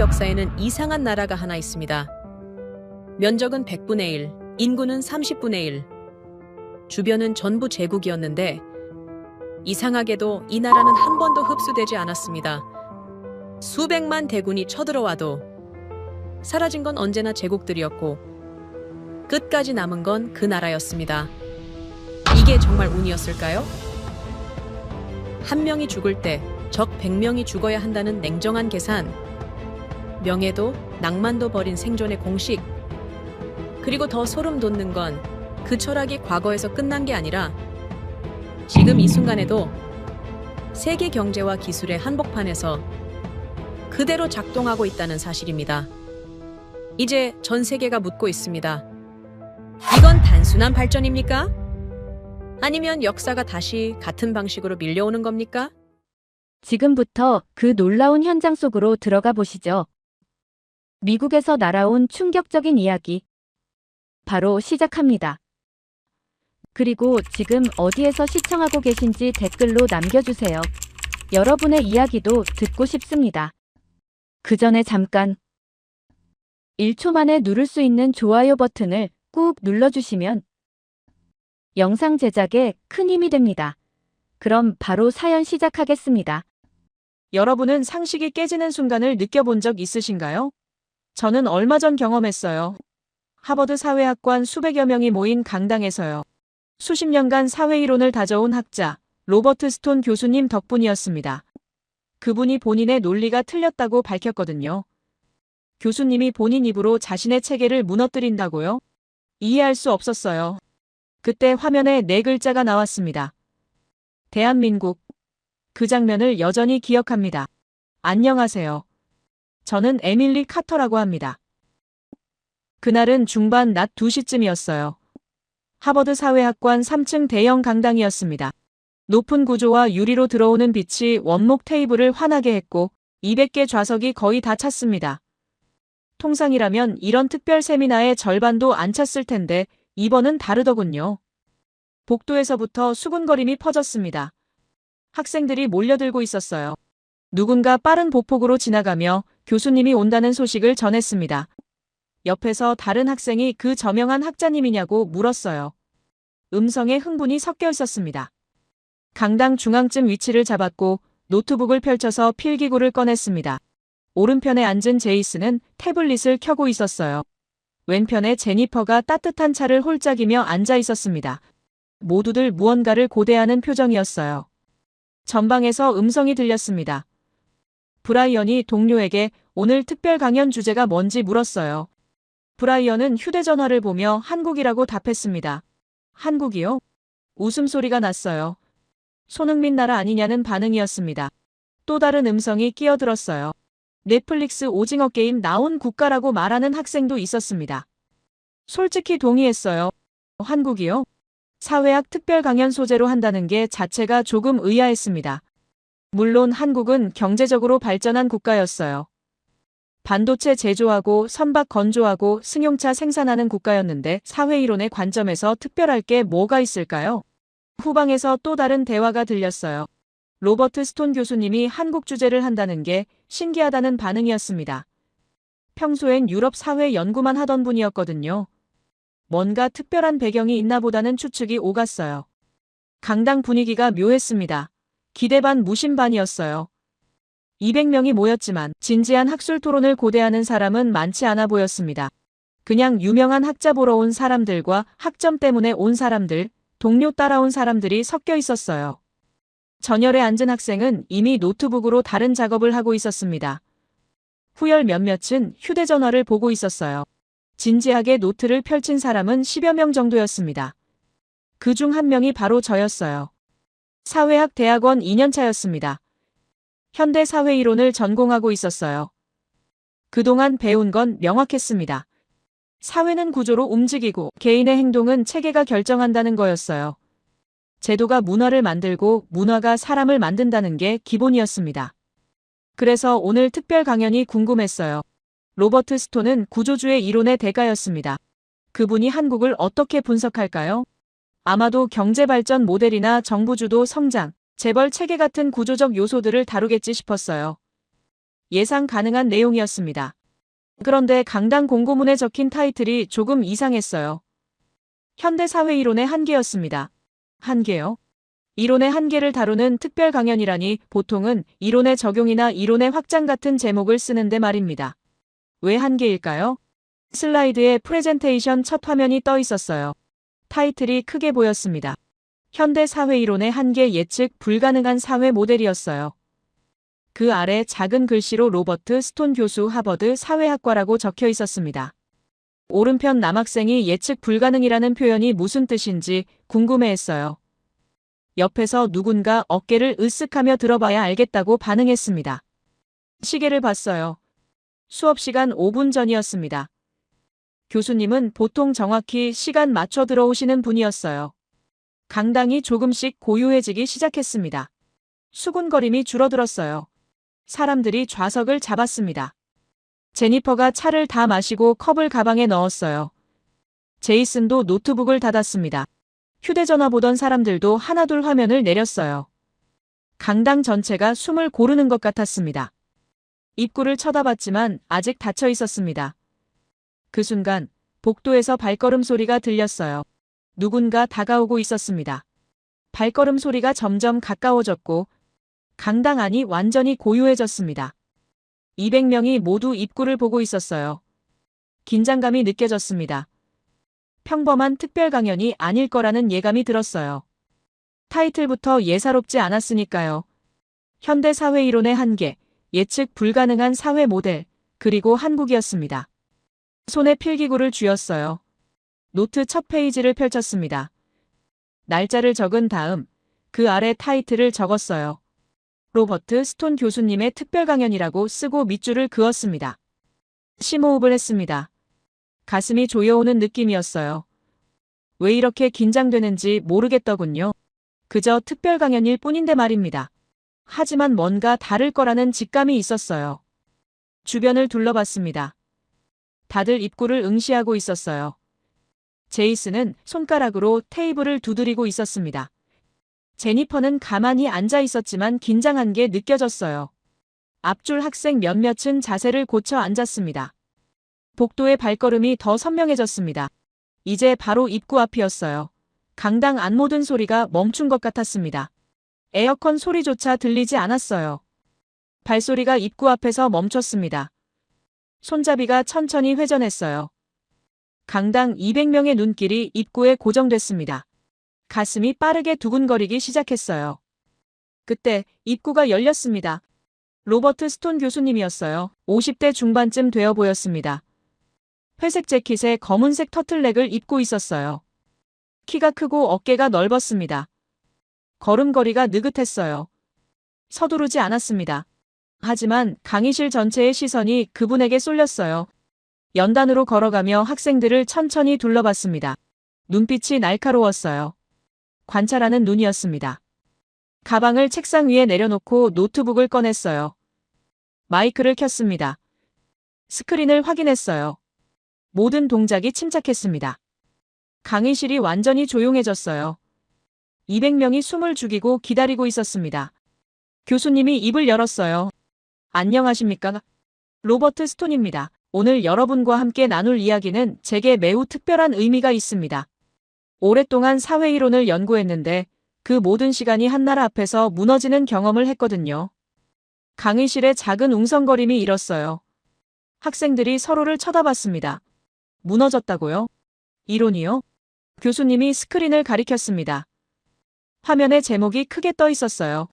역사에는 이상한 나라가 하나 있습니다. 면적은 100분의 1, 인구는 30분의 1. 주변은 전부 제국이었는데 이상하게도 이 나라는 한 번도 흡수되지 않았습니다. 수백만 대군이 쳐들어와도 사라진 건 언제나 제국들이었고 끝까지 남은 건 그 나라였습니다. 이게 정말 운이었을까요? 한 명이 죽을 때 적 100명이 죽어야 한다는 냉정한 계산, 명예도 낭만도 버린 생존의 공식, 그리고 더 소름 돋는 건 그 철학이 과거에서 끝난 게 아니라 지금 이 순간에도 세계 경제와 기술의 한복판에서 그대로 작동하고 있다는 사실입니다. 이제 전 세계가 묻고 있습니다. 이건 단순한 발전입니까? 아니면 역사가 다시 같은 방식으로 밀려오는 겁니까? 지금부터 그 놀라운 현장 속으로 들어가 보시죠. 미국에서 날아온 충격적인 이야기. 바로 시작합니다. 그리고 지금 어디에서 시청하고 계신지 댓글로 남겨주세요. 여러분의 이야기도 듣고 싶습니다. 그 전에 잠깐 1초 만에 누를 수 있는 좋아요 버튼을 꾹 눌러주시면 영상 제작에 큰 힘이 됩니다. 그럼 바로 사연 시작하겠습니다. 여러분은 상식이 깨지는 순간을 느껴본 적 있으신가요? 저는 얼마 전 경험했어요. 하버드 사회학관 수백여 명이 모인 강당에서요. 수십 년간 사회이론을 다져온 학자 로버트 스톤 교수님 덕분이었습니다. 그분이 본인의 논리가 틀렸다고 밝혔거든요. 교수님이 본인 입으로 자신의 체계를 무너뜨린다고요? 이해할 수 없었어요. 그때 화면에 4글자가 나왔습니다. 대한민국. 그 장면을 여전히 기억합니다. 안녕하세요. 저는 에밀리 카터라고 합니다. 그날은 중반 낮 2시쯤이었어요. 하버드 사회학관 3층 대형 강당이었습니다. 높은 구조와 유리로 들어오는 빛이 원목 테이블을 환하게 했고 200개 좌석이 거의 다 찼습니다. 통상이라면 이런 특별 세미나의 절반도 안 찼을 텐데 이번은 다르더군요. 복도에서부터 수군거림이 퍼졌습니다. 학생들이 몰려들고 있었어요. 누군가 빠른 보폭으로 지나가며 교수님이 온다는 소식을 전했습니다. 옆에서 다른 학생이 그 저명한 학자님이냐고 물었어요. 음성에 흥분이 섞여 있었습니다. 강당 중앙쯤 위치를 잡았고 노트북을 펼쳐서 필기구를 꺼냈습니다. 오른편에 앉은 제이스는 태블릿을 켜고 있었어요. 왼편에 제니퍼가 따뜻한 차를 홀짝이며 앉아 있었습니다. 모두들 무언가를 고대하는 표정이었어요. 전방에서 음성이 들렸습니다. 브라이언이 동료에게 오늘 특별 강연 주제가 뭔지 물었어요. 브라이언은 휴대전화를 보며 한국이라고 답했습니다. 한국이요? 웃음소리가 났어요. 손흥민 나라 아니냐는 반응이었습니다. 또 다른 음성이 끼어들었어요. 넷플릭스 오징어 게임 나온 국가라고 말하는 학생도 있었습니다. 솔직히 동의했어요. 한국이요? 사회학 특별 강연 소재로 한다는 게 자체가 조금 의아했습니다. 물론 한국은 경제적으로 발전한 국가였어요. 반도체 제조하고 선박 건조하고 승용차 생산하는 국가였는데 사회이론의 관점에서 특별할 게 뭐가 있을까요? 후방에서 또 다른 대화가 들렸어요. 로버트 스톤 교수님이 한국 주제를 한다는 게 신기하다는 반응이었습니다. 평소엔 유럽 사회 연구만 하던 분이었거든요. 뭔가 특별한 배경이 있나 보다는 추측이 오갔어요. 강당 분위기가 묘했습니다. 기대 반 무심 반이었어요. 200명이 모였지만 진지한 학술 토론을 고대하는 사람은 많지 않아 보였습니다. 그냥 유명한 학자 보러 온 사람들과 학점 때문에 온 사람들, 동료 따라온 사람들이 섞여 있었어요. 전열에 앉은 학생은 이미 노트북으로 다른 작업을 하고 있었습니다. 후열 몇몇은 휴대전화를 보고 있었어요. 진지하게 노트를 펼친 사람은 10여 명 정도였습니다. 그 중 한 명이 바로 저였어요. 사회학 대학원 2년차였습니다. 현대 사회이론을 전공하고 있었어요. 그동안 배운 건 명확했습니다. 사회는 구조로 움직이고 개인의 행동은 체계가 결정한다는 거였어요. 제도가 문화를 만들고 문화가 사람을 만든다는 게 기본이었습니다. 그래서 오늘 특별 강연이 궁금했어요. 로버트 스톤은 구조주의 이론의 대가였습니다. 그분이 한국을 어떻게 분석할까요? 아마도 경제발전 모델이나 정부주도 성장, 재벌 체계 같은 구조적 요소들을 다루겠지 싶었어요. 예상 가능한 내용이었습니다. 그런데 강당 공고문에 적힌 타이틀이 조금 이상했어요. 현대사회 이론의 한계였습니다. 한계요? 이론의 한계를 다루는 특별 강연이라니 보통은 이론의 적용이나 이론의 확장 같은 제목을 쓰는데 말입니다. 왜 한계일까요? 슬라이드에 프레젠테이션 첫 화면이 떠 있었어요. 타이틀이 크게 보였습니다. 현대사회 이론의 한계 예측 불가능한 사회 모델이었어요. 그 아래 작은 글씨로 로버트 스톤 교수 하버드 사회학과라고 적혀 있었습니다. 오른편 남학생이 예측 불가능이라는 표현이 무슨 뜻인지 궁금해했어요. 옆에서 누군가 어깨를 으쓱하며 들어봐야 알겠다고 반응했습니다. 시계를 봤어요. 수업 시간 5분 전이었습니다. 교수님은 보통 정확히 시간 맞춰 들어오시는 분이었어요. 강당이 조금씩 고요해지기 시작했습니다. 수군거림이 줄어들었어요. 사람들이 좌석을 잡았습니다. 제니퍼가 차를 다 마시고 컵을 가방에 넣었어요. 제이슨도 노트북을 닫았습니다. 휴대전화 보던 사람들도 하나둘 화면을 내렸어요. 강당 전체가 숨을 고르는 것 같았습니다. 입구를 쳐다봤지만 아직 닫혀 있었습니다. 그 순간 복도에서 발걸음 소리가 들렸어요. 누군가 다가오고 있었습니다. 발걸음 소리가 점점 가까워졌고 강당 안이 완전히 고요해졌습니다. 200명이 모두 입구를 보고 있었어요. 긴장감이 느껴졌습니다. 평범한 특별 강연이 아닐 거라는 예감이 들었어요. 타이틀부터 예사롭지 않았으니까요. 현대사회 이론의 한계, 예측 불가능한 사회 모델, 그리고 한국이었습니다. 손에 필기구를 쥐었어요. 노트 첫 페이지를 펼쳤습니다. 날짜를 적은 다음 그 아래 타이틀을 적었어요. 로버트 스톤 교수님의 특별 강연이라고 쓰고 밑줄을 그었습니다. 심호흡을 했습니다. 가슴이 조여오는 느낌이었어요. 왜 이렇게 긴장되는지 모르겠더군요. 그저 특별 강연일 뿐인데 말입니다. 하지만 뭔가 다를 거라는 직감이 있었어요. 주변을 둘러봤습니다. 다들 입구를 응시하고 있었어요. 제이슨은 손가락으로 테이블을 두드리고 있었습니다. 제니퍼는 가만히 앉아 있었지만 긴장한 게 느껴졌어요. 앞줄 학생 몇몇은 자세를 고쳐 앉았습니다. 복도의 발걸음이 더 선명해졌습니다. 이제 바로 입구 앞이었어요. 강당 안 모든 소리가 멈춘 것 같았습니다. 에어컨 소리조차 들리지 않았어요. 발소리가 입구 앞에서 멈췄습니다. 손잡이가 천천히 회전했어요. 강당 200명의 눈길이 입구에 고정됐습니다. 가슴이 빠르게 두근거리기 시작했어요. 그때 입구가 열렸습니다. 로버트 스톤 교수님이었어요. 50대 중반쯤 되어 보였습니다. 회색 재킷에 검은색 터틀넥을 입고 있었어요. 키가 크고 어깨가 넓었습니다. 걸음걸이가 느긋했어요. 서두르지 않았습니다. 하지만 강의실 전체의 시선이 그분에게 쏠렸어요. 연단으로 걸어가며 학생들을 천천히 둘러봤습니다. 눈빛이 날카로웠어요. 관찰하는 눈이었습니다. 가방을 책상 위에 내려놓고 노트북을 꺼냈어요. 마이크를 켰습니다. 스크린을 확인했어요. 모든 동작이 침착했습니다. 강의실이 완전히 조용해졌어요. 200명이 숨을 죽이고 기다리고 있었습니다. 교수님이 입을 열었어요. 안녕하십니까? 로버트 스톤입니다. 오늘 여러분과 함께 나눌 이야기는 제게 매우 특별한 의미가 있습니다. 오랫동안 사회이론을 연구했는데 그 모든 시간이 한나라 앞에서 무너지는 경험을 했거든요. 강의실에 작은 웅성거림이 일었어요. 학생들이 서로를 쳐다봤습니다. 무너졌다고요? 이론이요? 교수님이 스크린을 가리켰습니다. 화면에 제목이 크게 떠 있었어요.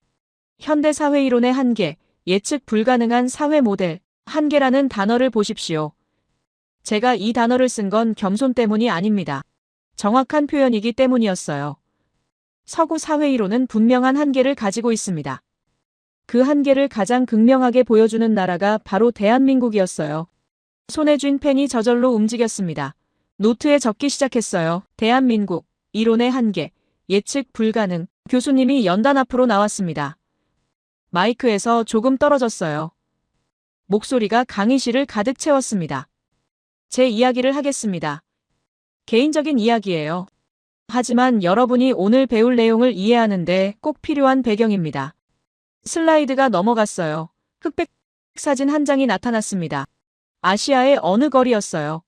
현대사회이론의 한계, 예측 불가능한 사회 모델, 한계라는 단어를 보십시오. 제가 이 단어를 쓴 건 겸손 때문이 아닙니다. 정확한 표현이기 때문이었어요. 서구 사회이론은 분명한 한계를 가지고 있습니다. 그 한계를 가장 극명하게 보여주는 나라가 바로 대한민국이었어요. 손에 쥔 펜이 저절로 움직였습니다. 노트에 적기 시작했어요. 대한민국, 이론의 한계, 예측 불가능. 교수님이 연단 앞으로 나왔습니다. 마이크에서 조금 떨어졌어요. 목소리가 강의실을 가득 채웠습니다. 제 이야기를 하겠습니다. 개인적인 이야기예요. 하지만 여러분이 오늘 배울 내용을 이해하는데 꼭 필요한 배경입니다. 슬라이드가 넘어갔어요. 흑백 사진 한 장이 나타났습니다. 아시아의 어느 거리였어요.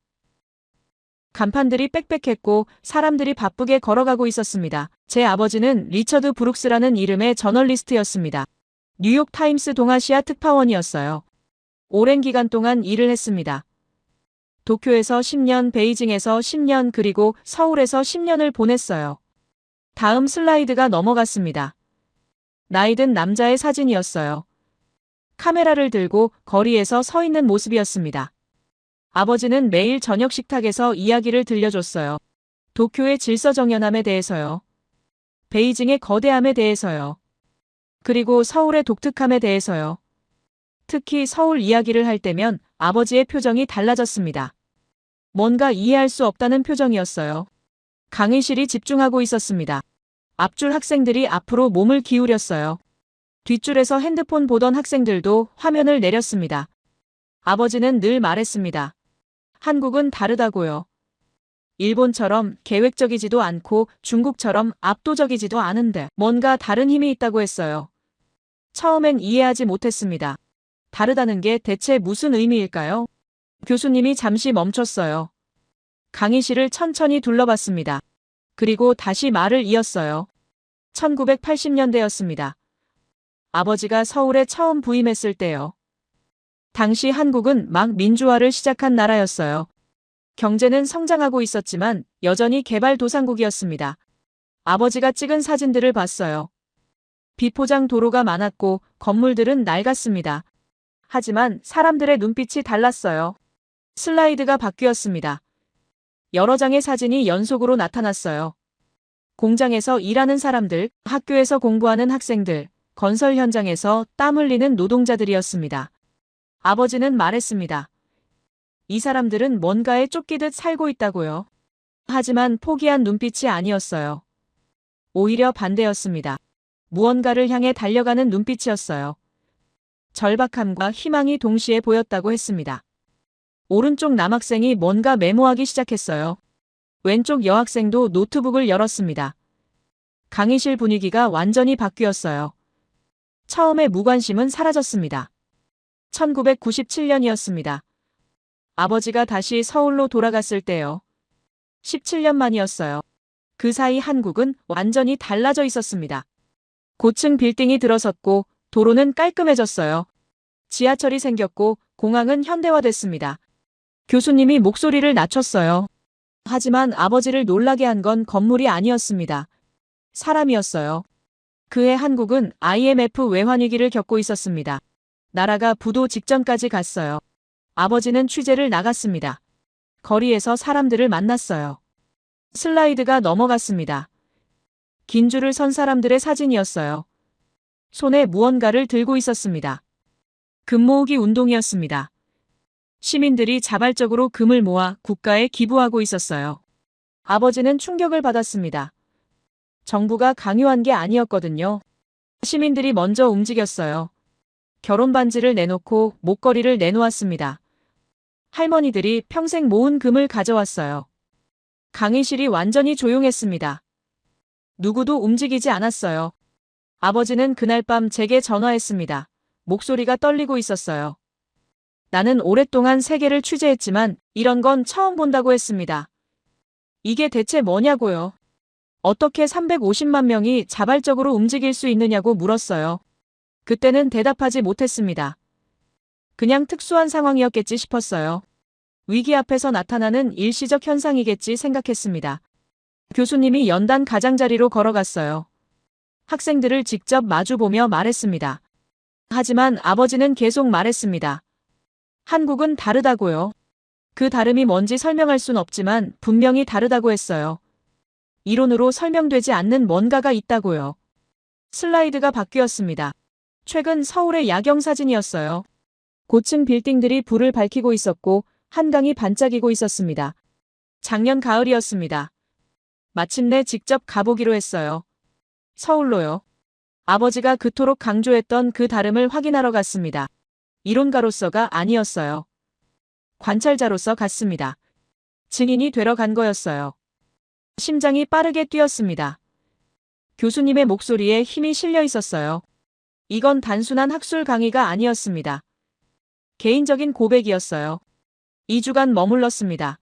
간판들이 빽빽했고 사람들이 바쁘게 걸어가고 있었습니다. 제 아버지는 리처드 브룩스라는 이름의 저널리스트였습니다. 뉴욕 타임스 동아시아 특파원이었어요. 오랜 기간 동안 일을 했습니다. 도쿄에서 10년, 베이징에서 10년, 그리고 서울에서 10년을 보냈어요. 다음 슬라이드가 넘어갔습니다. 나이든 남자의 사진이었어요. 카메라를 들고 거리에서 서 있는 모습이었습니다. 아버지는 매일 저녁 식탁에서 이야기를 들려줬어요. 도쿄의 질서정연함에 대해서요. 베이징의 거대함에 대해서요. 그리고 서울의 독특함에 대해서요. 특히 서울 이야기를 할 때면 아버지의 표정이 달라졌습니다. 뭔가 이해할 수 없다는 표정이었어요. 강의실이 집중하고 있었습니다. 앞줄 학생들이 앞으로 몸을 기울였어요. 뒷줄에서 핸드폰 보던 학생들도 화면을 내렸습니다. 아버지는 늘 말했습니다. 한국은 다르다고요. 일본처럼 계획적이지도 않고 중국처럼 압도적이지도 않은데 뭔가 다른 힘이 있다고 했어요. 처음엔 이해하지 못했습니다. 다르다는 게 대체 무슨 의미일까요? 교수님이 잠시 멈췄어요. 강의실을 천천히 둘러봤습니다. 그리고 다시 말을 이었어요. 1980년대였습니다. 아버지가 서울에 처음 부임했을 때요. 당시 한국은 막 민주화를 시작한 나라였어요. 경제는 성장하고 있었지만 여전히 개발도상국이었습니다. 아버지가 찍은 사진들을 봤어요. 비포장 도로가 많았고 건물들은 낡았습니다. 하지만 사람들의 눈빛이 달랐어요. 슬라이드가 바뀌었습니다. 여러 장의 사진이 연속으로 나타났어요. 공장에서 일하는 사람들, 학교에서 공부하는 학생들, 건설 현장에서 땀 흘리는 노동자들이었습니다. 아버지는 말했습니다. 이 사람들은 뭔가에 쫓기듯 살고 있다고요. 하지만 포기한 눈빛이 아니었어요. 오히려 반대였습니다. 무언가를 향해 달려가는 눈빛이었어요. 절박함과 희망이 동시에 보였다고 했습니다. 오른쪽 남학생이 뭔가 메모하기 시작했어요. 왼쪽 여학생도 노트북을 열었습니다. 강의실 분위기가 완전히 바뀌었어요. 처음에 무관심은 사라졌습니다. 1997년이었습니다. 아버지가 다시 서울로 돌아갔을 때요. 17년 만이었어요. 그 사이 한국은 완전히 달라져 있었습니다. 고층 빌딩이 들어섰고 도로는 깔끔해졌어요. 지하철이 생겼고 공항은 현대화됐습니다. 교수님이 목소리를 낮췄어요. 하지만 아버지를 놀라게 한 건 건물이 아니었습니다. 사람이었어요. 그해 한국은 IMF 외환위기를 겪고 있었습니다. 나라가 부도 직전까지 갔어요. 아버지는 취재를 나갔습니다. 거리에서 사람들을 만났어요. 슬라이드가 넘어갔습니다. 긴 줄을 선 사람들의 사진이었어요. 손에 무언가를 들고 있었습니다. 금 모으기 운동이었습니다. 시민들이 자발적으로 금을 모아 국가에 기부하고 있었어요. 아버지는 충격을 받았습니다. 정부가 강요한 게 아니었거든요. 시민들이 먼저 움직였어요. 결혼 반지를 내놓고 목걸이를 내놓았습니다. 할머니들이 평생 모은 금을 가져왔어요. 강의실이 완전히 조용했습니다. 누구도 움직이지 않았어요. 아버지는 그날 밤 제게 전화했습니다. 목소리가 떨리고 있었어요. 나는 오랫동안 세계를 취재했지만 이런 건 처음 본다고 했습니다. 이게 대체 뭐냐고요? 어떻게 350만 명이 자발적으로 움직일 수 있느냐고 물었어요. 그때는 대답하지 못했습니다. 그냥 특수한 상황이었겠지 싶었어요. 위기 앞에서 나타나는 일시적 현상이겠지 생각했습니다. 교수님이 연단 가장자리로 걸어갔어요. 학생들을 직접 마주보며 말했습니다. 하지만 아버지는 계속 말했습니다. 한국은 다르다고요. 그 다름이 뭔지 설명할 순 없지만 분명히 다르다고 했어요. 이론으로 설명되지 않는 뭔가가 있다고요. 슬라이드가 바뀌었습니다. 최근 서울의 야경 사진이었어요. 고층 빌딩들이 불을 밝히고 있었고 한강이 반짝이고 있었습니다. 작년 가을이었습니다. 마침내 직접 가보기로 했어요. 서울로요. 아버지가 그토록 강조했던 그 다름을 확인하러 갔습니다. 이론가로서가 아니었어요. 관찰자로서 갔습니다. 증인이 되러 간 거였어요. 심장이 빠르게 뛰었습니다. 교수님의 목소리에 힘이 실려 있었어요. 이건 단순한 학술 강의가 아니었습니다. 개인적인 고백이었어요. 2주간 머물렀습니다.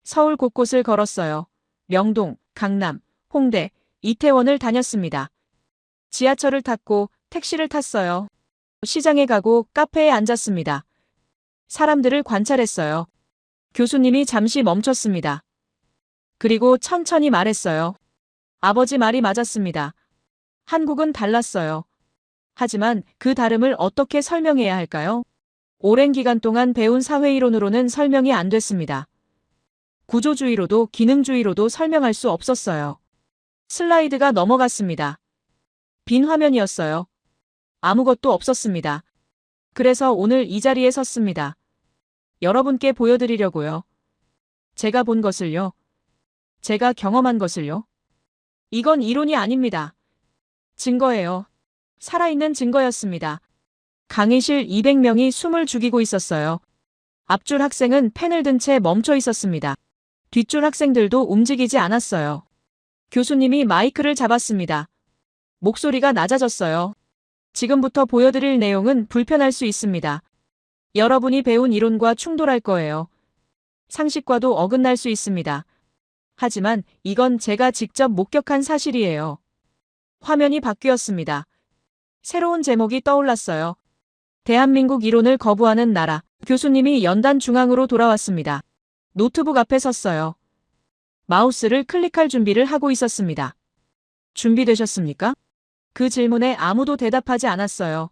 서울 곳곳을 걸었어요. 명동, 강남, 홍대, 이태원을 다녔습니다. 지하철을 탔고 택시를 탔어요. 시장에 가고 카페에 앉았습니다. 사람들을 관찰했어요. 교수님이 잠시 멈췄습니다. 그리고 천천히 말했어요. 아버지 말이 맞았습니다. 한국은 달랐어요. 하지만 그 다름을 어떻게 설명해야 할까요? 오랜 기간 동안 배운 사회이론으로는 설명이 안 됐습니다. 구조주의로도 기능주의로도 설명할 수 없었어요. 슬라이드가 넘어갔습니다. 빈 화면이었어요. 아무것도 없었습니다. 그래서 오늘 이 자리에 섰습니다. 여러분께 보여드리려고요. 제가 본 것을요. 제가 경험한 것을요. 이건 이론이 아닙니다. 증거예요. 살아있는 증거였습니다. 강의실 200명이 숨을 죽이고 있었어요. 앞줄 학생은 펜을 든 채 멈춰 있었습니다. 뒷줄 학생들도 움직이지 않았어요. 교수님이 마이크를 잡았습니다. 목소리가 낮아졌어요. 지금부터 보여드릴 내용은 불편할 수 있습니다. 여러분이 배운 이론과 충돌할 거예요. 상식과도 어긋날 수 있습니다. 하지만 이건 제가 직접 목격한 사실이에요. 화면이 바뀌었습니다. 새로운 제목이 떠올랐어요. 대한민국 이론을 거부하는 나라. 교수님이 연단 중앙으로 돌아왔습니다. 노트북 앞에 섰어요. 마우스를 클릭할 준비를 하고 있었습니다. 준비되셨습니까? 그 질문에 아무도 대답하지 않았어요.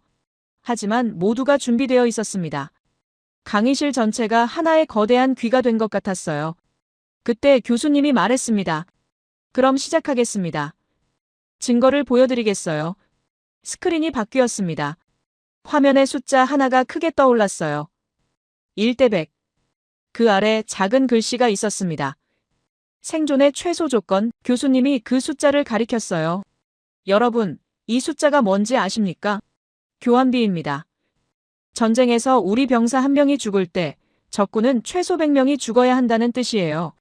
하지만 모두가 준비되어 있었습니다. 강의실 전체가 하나의 거대한 귀가 된 것 같았어요. 그때 교수님이 말했습니다. 그럼 시작하겠습니다. 증거를 보여드리겠어요. 스크린이 바뀌었습니다. 화면에 숫자 하나가 크게 떠올랐어요. 1대 100. 그 아래 작은 글씨가 있었습니다. 생존의 최소 조건. 교수님이 그 숫자를 가리켰어요. 여러분, 이 숫자가 뭔지 아십니까? 교환비입니다. 전쟁에서 우리 병사 한 명이 죽을 때 적군은 최소 100명이 죽어야 한다는 뜻이에요.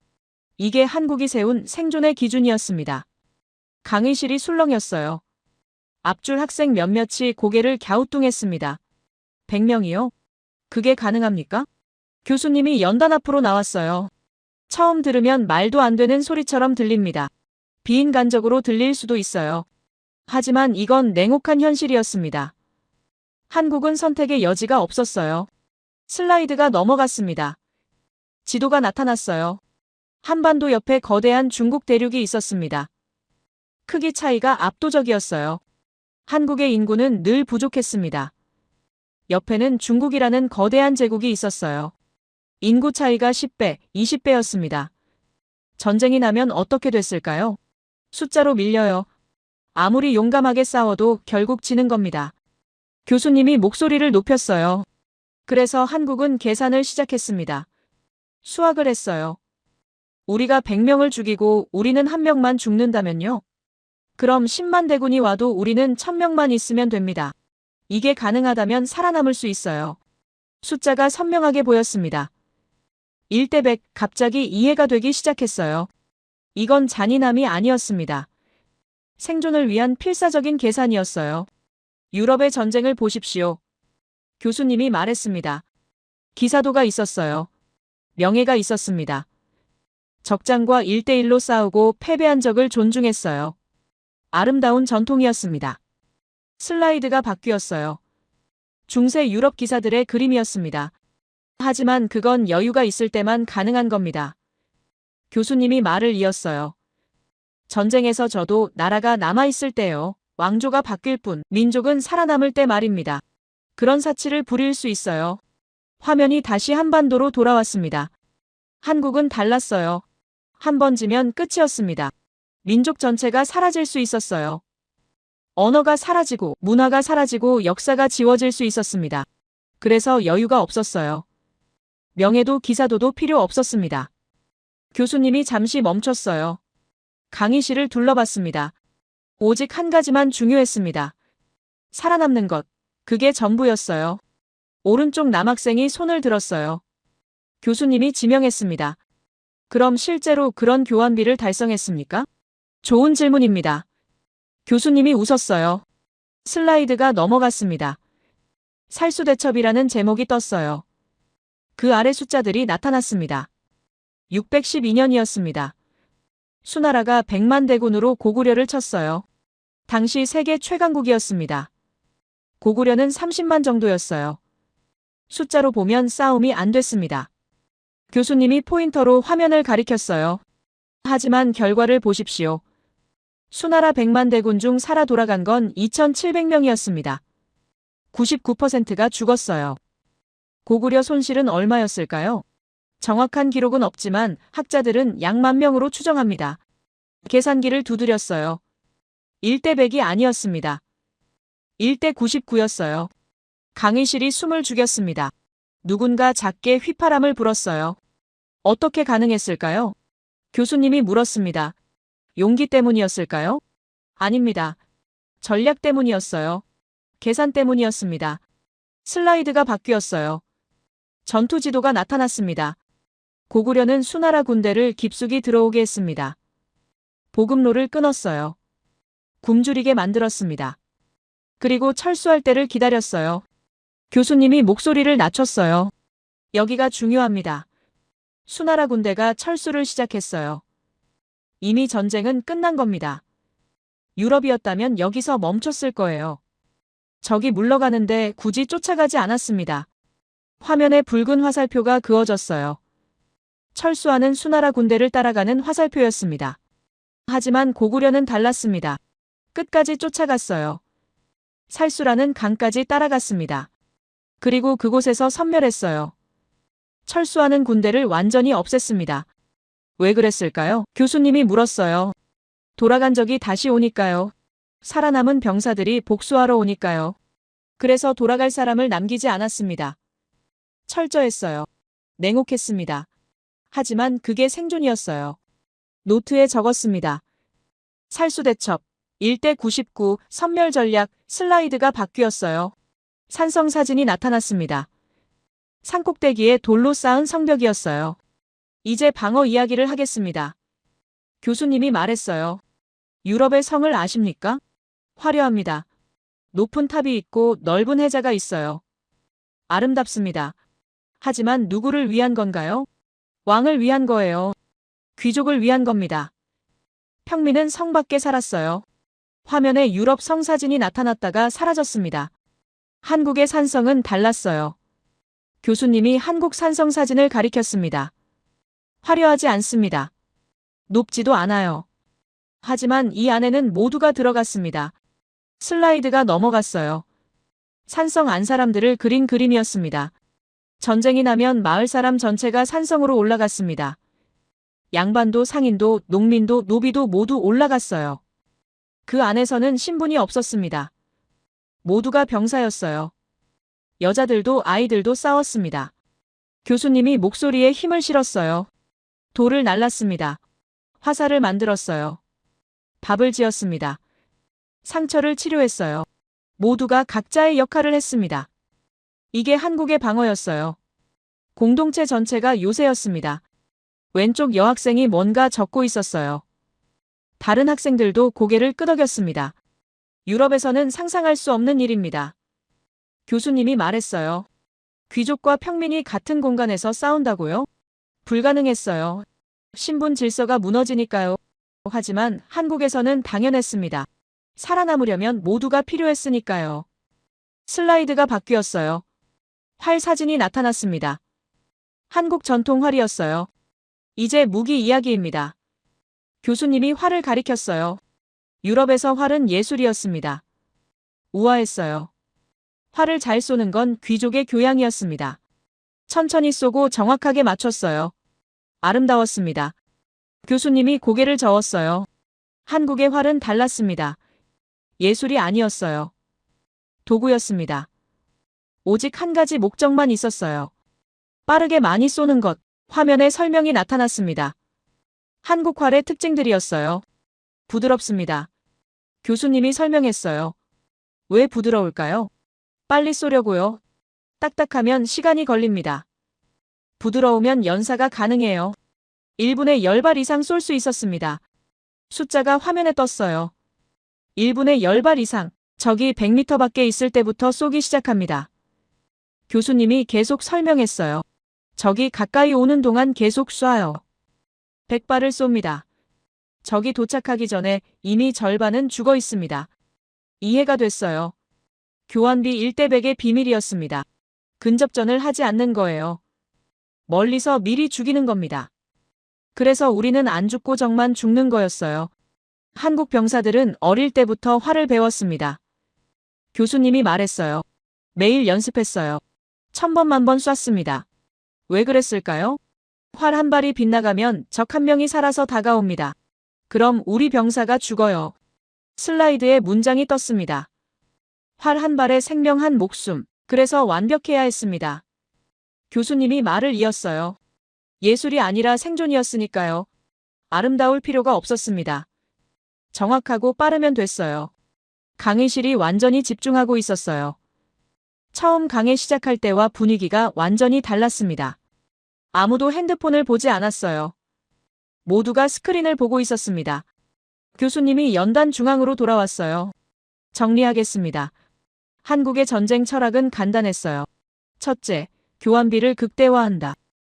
이게 한국이 세운 생존의 기준이었습니다. 강의실이 술렁였어요. 앞줄 학생 몇몇이 고개를 갸우뚱했습니다. 100명이요? 그게 가능합니까? 교수님이 연단 앞으로 나왔어요. 처음 들으면 말도 안 되는 소리처럼 들립니다. 비인간적으로 들릴 수도 있어요. 하지만 이건 냉혹한 현실이었습니다. 한국은 선택의 여지가 없었어요. 슬라이드가 넘어갔습니다. 지도가 나타났어요. 한반도 옆에 거대한 중국 대륙이 있었습니다. 크기 차이가 압도적이었어요. 한국의 인구는 늘 부족했습니다. 옆에는 중국이라는 거대한 제국이 있었어요. 인구 차이가 10배, 20배였습니다. 전쟁이 나면 어떻게 됐을까요? 숫자로 밀려요. 아무리 용감하게 싸워도 결국 지는 겁니다. 교수님이 목소리를 높였어요. 그래서 한국은 계산을 시작했습니다. 수학을 했어요. 우리가 100명을 죽이고 우리는 1명만 죽는다면요? 그럼 10만 대군이 와도 우리는 1000명만 있으면 됩니다. 이게 가능하다면 살아남을 수 있어요. 숫자가 선명하게 보였습니다. 1대 100 갑자기 이해가 되기 시작했어요. 이건 잔인함이 아니었습니다. 생존을 위한 필사적인 계산이었어요. 유럽의 전쟁을 보십시오. 교수님이 말했습니다. 기사도가 있었어요. 명예가 있었습니다. 적장과 1대1로 싸우고 패배한 적을 존중했어요. 아름다운 전통이었습니다. 슬라이드가 바뀌었어요. 중세 유럽 기사들의 그림이었습니다. 하지만 그건 여유가 있을 때만 가능한 겁니다. 교수님이 말을 이었어요. 전쟁에서 져도 나라가 남아있을 때요. 왕조가 바뀔 뿐 민족은 살아남을 때 말입니다. 그런 사치를 부릴 수 있어요. 화면이 다시 한반도로 돌아왔습니다. 한국은 달랐어요. 한 번 지면 끝이었습니다. 민족 전체가 사라질 수 있었어요. 언어가 사라지고 문화가 사라지고 역사가 지워질 수 있었습니다. 그래서 여유가 없었어요. 명예도 기사도도 필요 없었습니다. 교수님이 잠시 멈췄어요. 강의실을 둘러봤습니다. 오직 한 가지만 중요했습니다. 살아남는 것. 그게 전부였어요. 오른쪽 남학생이 손을 들었어요. 교수님이 지명했습니다. 그럼 실제로 그런 교환비를 달성했습니까? 좋은 질문입니다. 교수님이 웃었어요. 슬라이드가 넘어갔습니다. 살수대첩이라는 제목이 떴어요. 그 아래 숫자들이 나타났습니다. 612년이었습니다. 수나라가 100만 대군으로 고구려를 쳤어요. 당시 세계 최강국이었습니다. 고구려는 30만 정도였어요. 숫자로 보면 싸움이 안 됐습니다. 교수님이 포인터로 화면을 가리켰어요. 하지만 결과를 보십시오. 수나라 100만 대군 중 살아 돌아간 건 2,700명이었습니다. 99%가 죽었어요. 고구려 손실은 얼마였을까요? 정확한 기록은 없지만 학자들은 약 10,000명으로 추정합니다. 계산기를 두드렸어요. 1대 100이 아니었습니다. 1대 99였어요. 강의실이 숨을 죽였습니다. 누군가 작게 휘파람을 불었어요. 어떻게 가능했을까요? 교수님이 물었습니다. 용기 때문이었을까요? 아닙니다. 전략 때문이었어요. 계산 때문이었습니다. 슬라이드가 바뀌었어요. 전투 지도가 나타났습니다. 고구려는 수나라 군대를 깊숙이 들어오게 했습니다. 보급로를 끊었어요. 굶주리게 만들었습니다. 그리고 철수할 때를 기다렸어요. 교수님이 목소리를 낮췄어요. 여기가 중요합니다. 수나라 군대가 철수를 시작했어요. 이미 전쟁은 끝난 겁니다. 유럽이었다면 여기서 멈췄을 거예요. 적이 물러가는데 굳이 쫓아가지 않았습니다. 화면에 붉은 화살표가 그어졌어요. 철수하는 수나라 군대를 따라가는 화살표였습니다. 하지만 고구려는 달랐습니다. 끝까지 쫓아갔어요. 살수라는 강까지 따라갔습니다. 그리고 그곳에서 섬멸했어요. 철수하는 군대를 완전히 없앴습니다. 왜 그랬을까요? 교수님이 물었어요. 돌아간 적이 다시 오니까요. 살아남은 병사들이 복수하러 오니까요. 그래서 돌아갈 사람을 남기지 않았습니다. 철저했어요. 냉혹했습니다. 하지만 그게 생존이었어요. 노트에 적었습니다. 살수대첩 1대 99 섬멸 전략. 슬라이드가 바뀌었어요. 산성 사진이 나타났습니다. 산꼭대기에 돌로 쌓은 성벽이었어요. 이제 방어 이야기를 하겠습니다. 교수님이 말했어요. 유럽의 성을 아십니까? 화려합니다. 높은 탑이 있고 넓은 해자가 있어요. 아름답습니다. 하지만 누구를 위한 건가요? 왕을 위한 거예요. 귀족을 위한 겁니다. 평민은 성 밖에 살았어요. 화면에 유럽 성 사진이 나타났다가 사라졌습니다. 한국의 산성은 달랐어요. 교수님이 한국 산성 사진을 가리켰습니다. 화려하지 않습니다. 높지도 않아요. 하지만 이 안에는 모두가 들어갔습니다. 슬라이드가 넘어갔어요. 산성 안 사람들을 그린 그림이었습니다. 전쟁이 나면 마을 사람 전체가 산성으로 올라갔습니다. 양반도 상인도 농민도 노비도 모두 올라갔어요. 그 안에서는 신분이 없었습니다. 모두가 병사였어요. 여자들도 아이들도 싸웠습니다. 교수님이 목소리에 힘을 실었어요. 돌을 날랐습니다. 화살을 만들었어요. 밥을 지었습니다. 상처를 치료했어요. 모두가 각자의 역할을 했습니다. 이게 한국의 방어였어요. 공동체 전체가 요새였습니다. 왼쪽 여학생이 뭔가 적고 있었어요. 다른 학생들도 고개를 끄덕였습니다. 유럽에서는 상상할 수 없는 일입니다. 교수님이 말했어요. 귀족과 평민이 같은 공간에서 싸운다고요? 불가능했어요. 신분 질서가 무너지니까요. 하지만 한국에서는 당연했습니다. 살아남으려면 모두가 필요했으니까요. 슬라이드가 바뀌었어요. 활 사진이 나타났습니다. 한국 전통 활이었어요. 이제 무기 이야기입니다. 교수님이 활을 가리켰어요. 유럽에서 활은 예술이었습니다. 우아했어요. 활을 잘 쏘는 건 귀족의 교양이었습니다. 천천히 쏘고 정확하게 맞췄어요. 아름다웠습니다. 교수님이 고개를 저었어요. 한국의 활은 달랐습니다. 예술이 아니었어요. 도구였습니다. 오직 한 가지 목적만 있었어요. 빠르게 많이 쏘는 것. 화면에 설명이 나타났습니다. 한국 활의 특징들이었어요. 부드럽습니다. 교수님이 설명했어요. 왜 부드러울까요? 빨리 쏘려고요. 딱딱하면 시간이 걸립니다. 부드러우면 연사가 가능해요. 1분에 10발 이상 쏠 수 있었습니다. 숫자가 화면에 떴어요. 1분에 10발 이상. 적이 100m 밖에 있을 때부터 쏘기 시작합니다. 교수님이 계속 설명했어요. 적이 가까이 오는 동안 계속 쏴요. 100발을 쏩니다. 적이 도착하기 전에 이미 절반은 죽어 있습니다. 이해가 됐어요. 교환비 1대100의 비밀이었습니다. 근접전을 하지 않는 거예요. 멀리서 미리 죽이는 겁니다. 그래서 우리는 안 죽고 적만 죽는 거였어요. 한국 병사들은 어릴 때부터 활을 배웠습니다. 교수님이 말했어요. 매일 연습했어요. 1000번 만번 쐈습니다. 왜 그랬을까요? 활 한 발이 빗나가면 적 한 명이 살아서 다가옵니다. 그럼 우리 병사가 죽어요. 슬라이드에 문장이 떴습니다. 활 한 발에 생명 한 목숨. 그래서 완벽해야 했습니다. 교수님이 말을 이었어요. 예술이 아니라 생존이었으니까요. 아름다울 필요가 없었습니다. 정확하고 빠르면 됐어요. 강의실이 완전히 집중하고 있었어요. 처음 강의 시작할 때와 분위기가 완전히 달랐습니다. 아무도 핸드폰을 보지 않았어요. 모두가 스크린을 보고 있었습니다. 교수님이 연단 중앙으로 돌아왔어요. 정리하겠습니다. 한국의 전쟁 철학은 간단했어요. 첫째, 교환비를 극대화한다.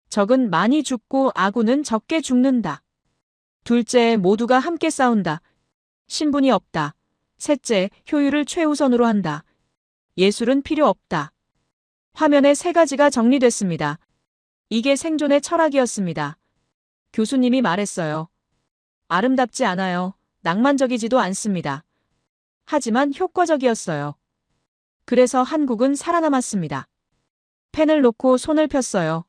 적은 많이 죽고 아군은 적게 죽는다. 둘째, 모두가 함께 싸운다. 신분이 없다. 셋째, 효율을 최우선으로 한다. 예술은 필요 없다. 화면에 세 가지가 정리됐습니다. 이게 생존의 철학이었습니다. 교수님이 말했어요. 아름답지 않아요. 낭만적이지도 않습니다. 하지만 효과적이었어요. 그래서 한국은 살아남았습니다. 펜을 놓고 손을 폈어요.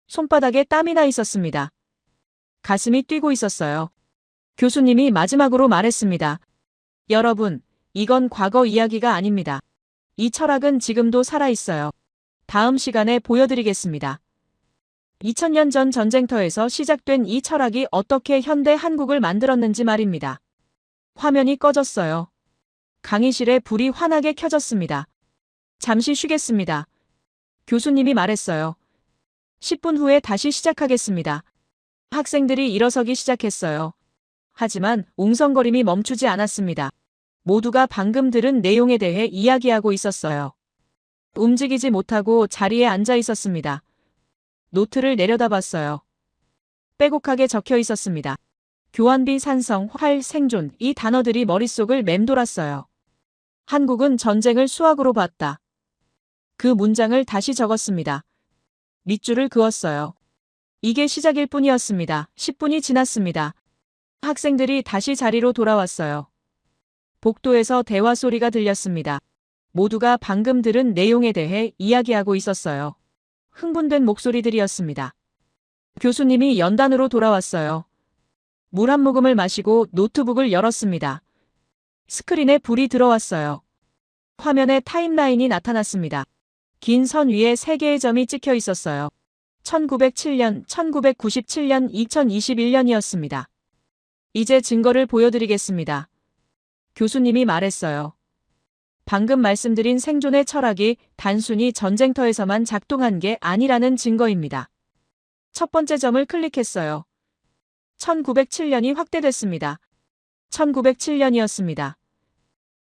손바닥에 땀이 나 있었습니다. 가슴이 뛰고 있었어요. 교수님이 마지막으로 말했습니다. 여러분, 이건 과거 이야기가 아닙니다. 이 철학은 지금도 살아있어요. 다음 시간에 보여드리겠습니다. 2000년 전 전쟁터에서 시작된 이 철학이 어떻게 현대 한국을 만들었는지 말입니다. 화면이 꺼졌어요. 강의실에 불이 환하게 켜졌습니다. 잠시 쉬겠습니다. 교수님이 말했어요. 10분 후에 다시 시작하겠습니다. 학생들이 일어서기 시작했어요. 하지만 웅성거림이 멈추지 않았습니다. 모두가 방금 들은 내용에 대해 이야기하고 있었어요. 움직이지 못하고 자리에 앉아 있었습니다. 노트를 내려다봤어요. 빼곡하게 적혀 있었습니다. 교환비, 산성, 활, 생존, 이 단어들이 머릿속을 맴돌았어요. 한국은 전쟁을 수학으로 봤다. 그 문장을 다시 적었습니다. 밑줄을 그었어요. 이게 시작일 뿐이었습니다. 10분이 지났습니다. 학생들이 다시 자리로 돌아왔어요. 복도에서 대화 소리가 들렸습니다. 모두가 방금 들은 내용에 대해 이야기하고 있었어요. 흥분된 목소리들이었습니다. 교수님이 연단으로 돌아왔어요. 물 한 모금을 마시고 노트북을 열었습니다. 스크린에 불이 들어왔어요. 화면에 타임라인이 나타났습니다. 긴 선 위에 3개의 점이 찍혀 있었어요. 1907년, 1997년, 2021년이었습니다. 이제 증거를 보여드리겠습니다. 교수님이 말했어요. 방금 말씀드린 생존의 철학이 단순히 전쟁터에서만 작동한 게 아니라는 증거입니다. 첫 번째 점을 클릭했어요. 1907년이 확대됐습니다. 1907년이었습니다.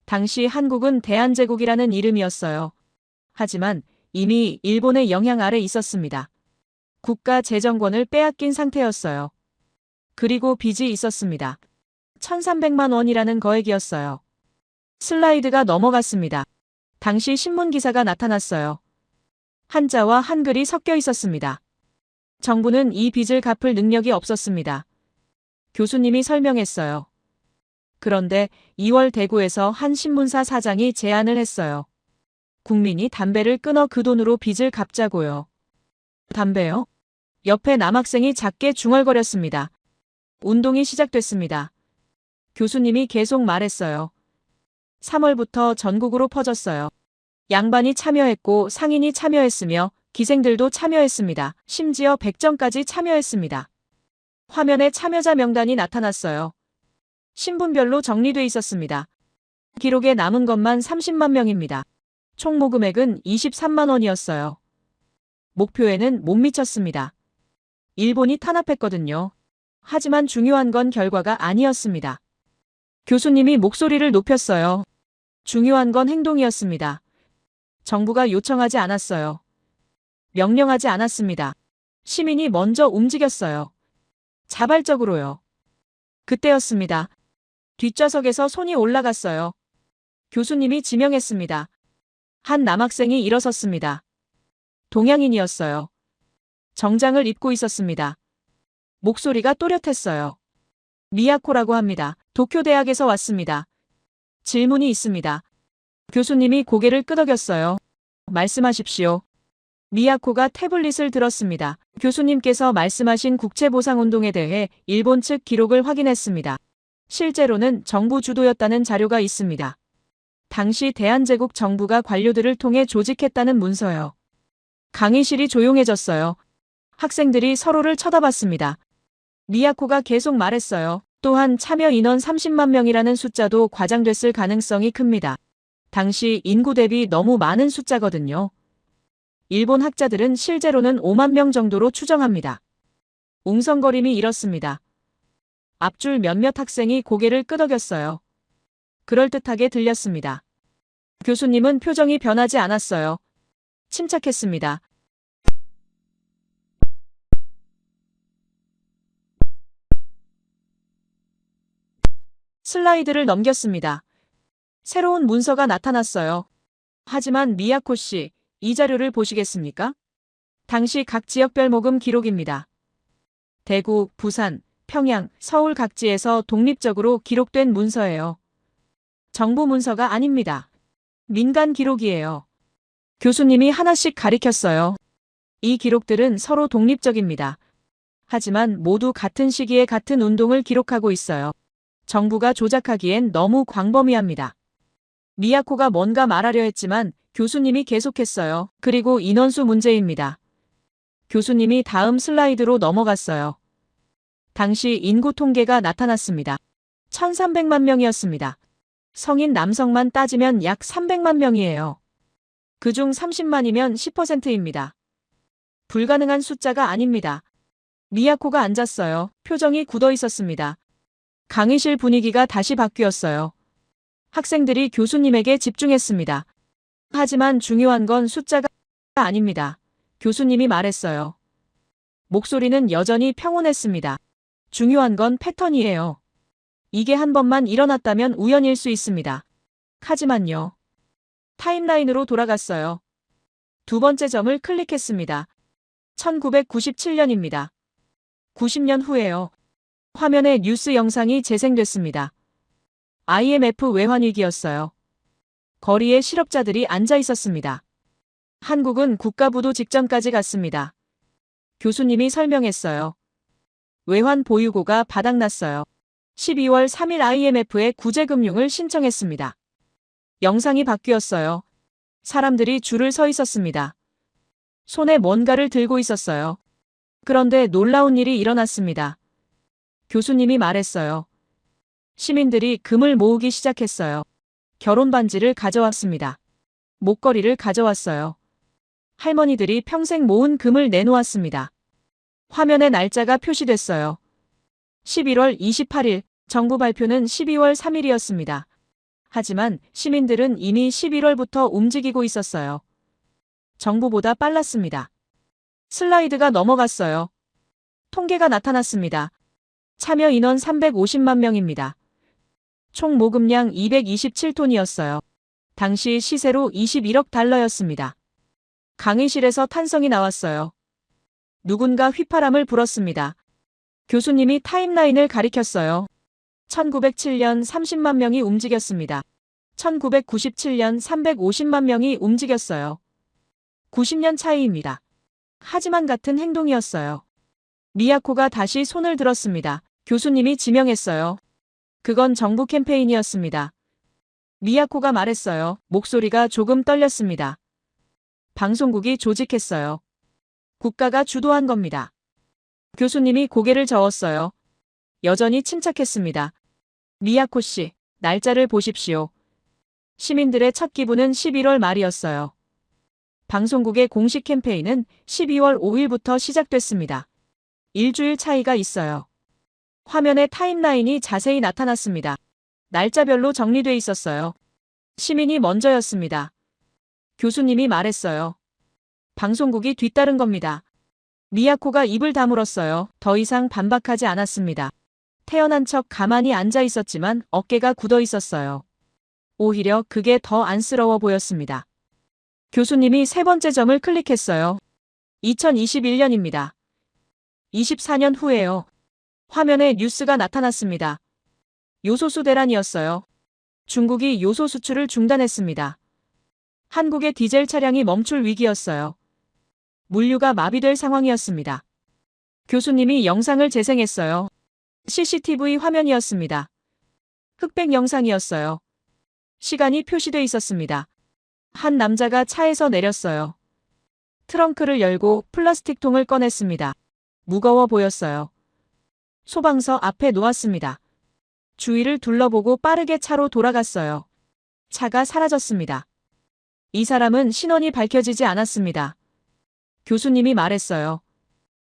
당시 한국은 대한제국이라는 이름이었어요. 하지만 이미 일본의 영향 아래 있었습니다. 국가 재정권을 빼앗긴 상태였어요. 그리고 빚이 있었습니다. 1300만 원이라는 거액이었어요. 슬라이드가 넘어갔습니다. 당시 신문 기사가 나타났어요. 한자와 한글이 섞여 있었습니다. 정부는 이 빚을 갚을 능력이 없었습니다. 교수님이 설명했어요. 그런데 2월 대구에서 한 신문사 사장이 제안을 했어요. 국민이 담배를 끊어 그 돈으로 빚을 갚자고요. 담배요? 옆에 남학생이 작게 중얼거렸습니다. 운동이 시작됐습니다. 교수님이 계속 말했어요. 3월부터 전국으로 퍼졌어요. 양반이 참여했고 상인이 참여했으며 기생들도 참여했습니다. 심지어 백정까지 참여했습니다. 화면에 참여자 명단이 나타났어요. 신분별로 정리돼 있었습니다. 기록에 남은 것만 30만 명입니다. 총 모금액은 23만 원이었어요. 목표에는 못 미쳤습니다. 일본이 탄압했거든요. 하지만 중요한 건 결과가 아니었습니다. 교수님이 목소리를 높였어요. 중요한 건 행동이었습니다. 정부가 요청하지 않았어요. 명령하지 않았습니다. 시민이 먼저 움직였어요. 자발적으로요. 그때였습니다. 뒷좌석에서 손이 올라갔어요. 교수님이 지명했습니다. 한 남학생이 일어섰습니다. 동양인이었어요. 정장을 입고 있었습니다. 목소리가 또렷했어요. 미야코라고 합니다. 도쿄대학에서 왔습니다. 질문이 있습니다. 교수님이 고개를 끄덕였어요. 말씀하십시오. 미야코가 태블릿을 들었습니다. 교수님께서 말씀하신 국채보상운동에 대해 일본 측 기록을 확인했습니다. 실제로는 정부 주도였다는 자료가 있습니다. 당시 대한제국 정부가 관료들을 통해 조직했다는 문서요. 강의실이 조용해졌어요. 학생들이 서로를 쳐다봤습니다. 미야코가 계속 말했어요. 또한 참여 인원 30만 명이라는 숫자도 과장됐을 가능성이 큽니다. 당시 인구 대비 너무 많은 숫자거든요. 일본 학자들은 실제로는 5만 명 정도로 추정합니다. 웅성거림이 일었습니다. 앞줄 몇몇 학생이 고개를 끄덕였어요. 그럴듯하게 들렸습니다. 교수님은 표정이 변하지 않았어요. 침착했습니다. 슬라이드를 넘겼습니다. 새로운 문서가 나타났어요. 하지만 미야코 씨, 이 자료를 보시겠습니까? 당시 각 지역별 모금 기록입니다. 대구, 부산, 평양, 서울 각지에서 독립적으로 기록된 문서예요. 정부 문서가 아닙니다. 민간 기록이에요. 교수님이 하나씩 가리켰어요. 이 기록들은 서로 독립적입니다. 하지만 모두 같은 시기에 같은 운동을 기록하고 있어요. 정부가 조작하기엔 너무 광범위합니다. 미야코가 뭔가 말하려 했지만 교수님이 계속했어요. 그리고 인원수 문제입니다. 교수님이 다음 슬라이드로 넘어갔어요. 당시 인구 통계가 나타났습니다. 1300만 명이었습니다. 성인 남성만 따지면 약 300만 명이에요. 그중 30만이면 10%입니다. 불가능한 숫자가 아닙니다. 미야코가 앉았어요. 표정이 굳어 있었습니다. 강의실 분위기가 다시 바뀌었어요. 학생들이 교수님에게 집중했습니다. 하지만 중요한 건 숫자가 아닙니다. 교수님이 말했어요. 목소리는 여전히 평온했습니다. 중요한 건 패턴이에요. 이게 한 번만 일어났다면 우연일 수 있습니다. 하지만요. 타임라인으로 돌아갔어요. 두 번째 점을 클릭했습니다. 1997년입니다. 90년 후에요. 화면에 뉴스 영상이 재생됐습니다. IMF 외환위기였어요. 거리에 실업자들이 앉아 있었습니다. 한국은 국가부도 직전까지 갔습니다. 교수님이 설명했어요. 외환 보유고가 바닥났어요. 12월 3일 IMF에 구제금융을 신청했습니다. 영상이 바뀌었어요. 사람들이 줄을 서 있었습니다. 손에 뭔가를 들고 있었어요. 그런데 놀라운 일이 일어났습니다. 교수님이 말했어요. 시민들이 금을 모으기 시작했어요. 결혼 반지를 가져왔습니다. 목걸이를 가져왔어요. 할머니들이 평생 모은 금을 내놓았습니다. 화면에 날짜가 표시됐어요. 11월 28일, 정부 발표는 12월 3일이었습니다. 하지만 시민들은 이미 11월부터 움직이고 있었어요. 정부보다 빨랐습니다. 슬라이드가 넘어갔어요. 통계가 나타났습니다. 참여 인원 350만 명입니다. 총 모금량 227톤이었어요. 당시 시세로 21억 달러였습니다. 강의실에서 탄성이 나왔어요. 누군가 휘파람을 불었습니다. 교수님이 타임라인을 가리켰어요. 1907년 30만 명이 움직였습니다. 1997년 350만 명이 움직였어요. 90년 차이입니다. 하지만 같은 행동이었어요. 미야코가 다시 손을 들었습니다. 교수님이 지명했어요. 그건 정부 캠페인이었습니다. 미야코가 말했어요. 목소리가 조금 떨렸습니다. 방송국이 조직했어요. 국가가 주도한 겁니다. 교수님이 고개를 저었어요. 여전히 침착했습니다. 미야코 씨, 날짜를 보십시오. 시민들의 첫 기부는 11월 말이었어요. 방송국의 공식 캠페인은 12월 5일부터 시작됐습니다. 일주일 차이가 있어요. 화면에 타임라인이 자세히 나타났습니다. 날짜별로 정리돼 있었어요. 시민이 먼저였습니다. 교수님이 말했어요. 방송국이 뒤따른 겁니다. 미야코가 입을 다물었어요. 더 이상 반박하지 않았습니다. 태어난 척 가만히 앉아 있었지만 어깨가 굳어 있었어요. 오히려 그게 더 안쓰러워 보였습니다. 교수님이 세 번째 점을 클릭했어요. 2021년입니다. 24년 후에요. 화면에 뉴스가 나타났습니다. 요소수 대란이었어요. 중국이 요소 수출을 중단했습니다. 한국의 디젤 차량이 멈출 위기였어요. 물류가 마비될 상황이었습니다. 교수님이 영상을 재생했어요. CCTV 화면이었습니다. 흑백 영상이었어요. 시간이 표시돼 있었습니다. 한 남자가 차에서 내렸어요. 트렁크를 열고 플라스틱 통을 꺼냈습니다. 무거워 보였어요. 소방서 앞에 놓았습니다. 주위를 둘러보고 빠르게 차로 돌아갔어요. 차가 사라졌습니다. 이 사람은 신원이 밝혀지지 않았습니다. 교수님이 말했어요.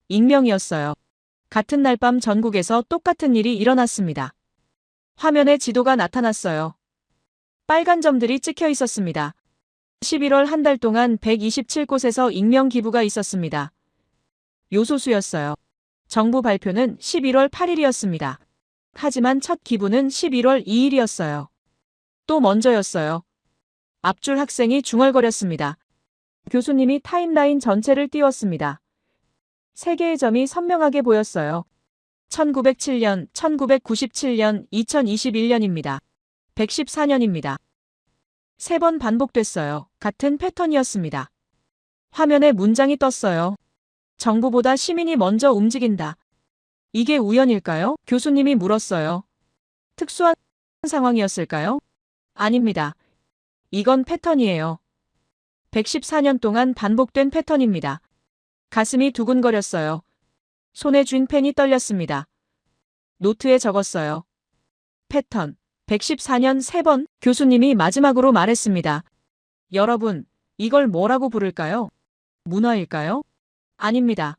익명이었어요. 같은 날 밤 전국에서 똑같은 일이 일어났습니다. 화면에 지도가 나타났어요. 빨간 점들이 찍혀 있었습니다. 11월 한 달 동안 127곳에서 익명 기부가 있었습니다. 요소수였어요. 정부 발표는 11월 8일이었습니다. 하지만 첫 기부는 11월 2일이었어요. 또 먼저였어요. 앞줄 학생이 중얼거렸습니다. 교수님이 타임라인 전체를 띄웠습니다. 세 개의 점이 선명하게 보였어요. 1907년, 1997년, 2021년입니다. 114년입니다. 세 번 반복됐어요. 같은 패턴이었습니다. 화면에 문장이 떴어요. 정부보다 시민이 먼저 움직인다. 이게 우연일까요? 교수님이 물었어요. 특수한 상황이었을까요? 아닙니다. 이건 패턴이에요. 114년 동안 반복된 패턴입니다. 가슴이 두근거렸어요. 손에 쥔 펜이 떨렸습니다. 노트에 적었어요. 패턴. 114년 3번. 교수님이 마지막으로 말했습니다. 여러분, 이걸 뭐라고 부를까요? 문화일까요? 아닙니다.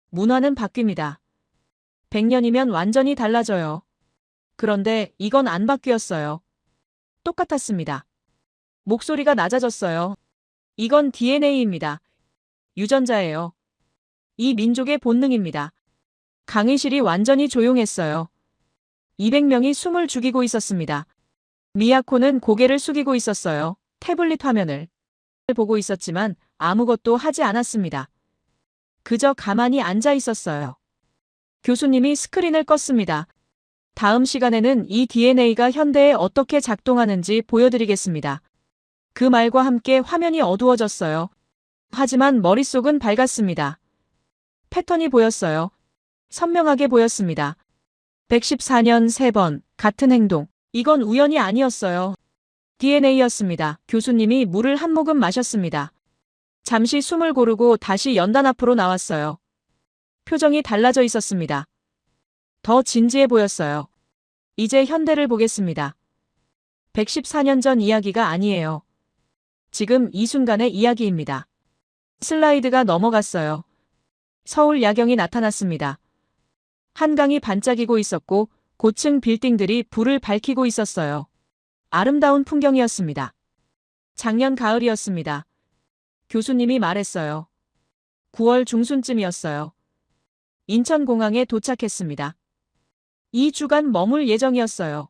문화는 바뀝니다. 100년이면 완전히 달라져요. 그런데 이건 안 바뀌었어요. 똑같았습니다. 목소리가 낮아졌어요. 이건 DNA입니다. 유전자예요. 이 민족의 본능입니다. 강의실이 완전히 조용했어요. 200명이 숨을 죽이고 있었습니다. 미야코는 고개를 숙이고 있었어요. 태블릿 화면을 보고 있었지만 아무것도 하지 않았습니다. 그저 가만히 앉아 있었어요. 교수님이 스크린을 껐습니다. 다음 시간에는 이 DNA가 현대에 어떻게 작동하는지 보여드리겠습니다. 그 말과 함께 화면이 어두워졌어요. 하지만 머릿속은 밝았습니다. 패턴이 보였어요. 선명하게 보였습니다. 114년 3번, 같은 행동. 이건 우연이 아니었어요. DNA였습니다. 교수님이 물을 한 모금 마셨습니다. 잠시 숨을 고르고 다시 연단 앞으로 나왔어요. 표정이 달라져 있었습니다. 더 진지해 보였어요. 이제 현대를 보겠습니다. 114년 전 이야기가 아니에요. 지금 이 순간의 이야기입니다. 슬라이드가 넘어갔어요. 서울 야경이 나타났습니다. 한강이 반짝이고 있었고 고층 빌딩들이 불을 밝히고 있었어요. 아름다운 풍경이었습니다. 작년 가을이었습니다. 교수님이 말했어요. 9월 중순쯤이었어요. 인천공항에 도착했습니다. 2주간 머물 예정이었어요.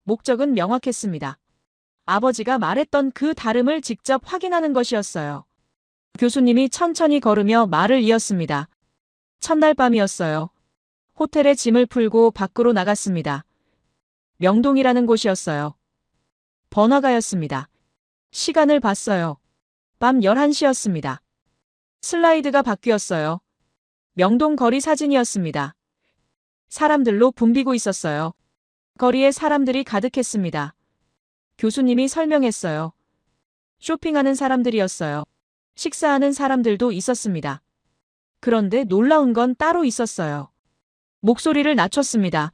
목적은 명확했습니다. 아버지가 말했던 그 다름을 직접 확인하는 것이었어요. 교수님이 천천히 걸으며 말을 이었습니다. 첫날 밤이었어요. 호텔에 짐을 풀고 밖으로 나갔습니다. 명동이라는 곳이었어요. 번화가였습니다. 시간을 봤어요. 밤 11시였습니다. 슬라이드가 바뀌었어요. 명동 거리 사진이었습니다. 사람들로 붐비고 있었어요. 거리에 사람들이 가득했습니다. 교수님이 설명했어요. 쇼핑하는 사람들이었어요. 식사하는 사람들도 있었습니다. 그런데 놀라운 건 따로 있었어요. 목소리를 낮췄습니다.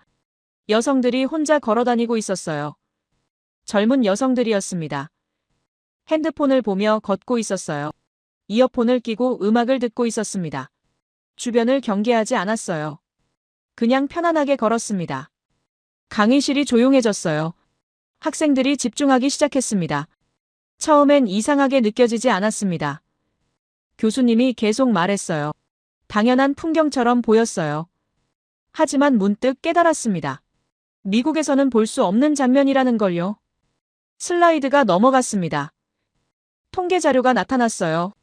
여성들이 혼자 걸어다니고 있었어요. 젊은 여성들이었습니다. 핸드폰을 보며 걷고 있었어요. 이어폰을 끼고 음악을 듣고 있었습니다. 주변을 경계하지 않았어요. 그냥 편안하게 걸었습니다. 강의실이 조용해졌어요. 학생들이 집중하기 시작했습니다. 처음엔 이상하게 느껴지지 않았습니다. 교수님이 계속 말했어요. 당연한 풍경처럼 보였어요. 하지만 문득 깨달았습니다. 미국에서는 볼 수 없는 장면이라는 걸요. 슬라이드가 넘어갔습니다. 통계 자료가 나타났어요.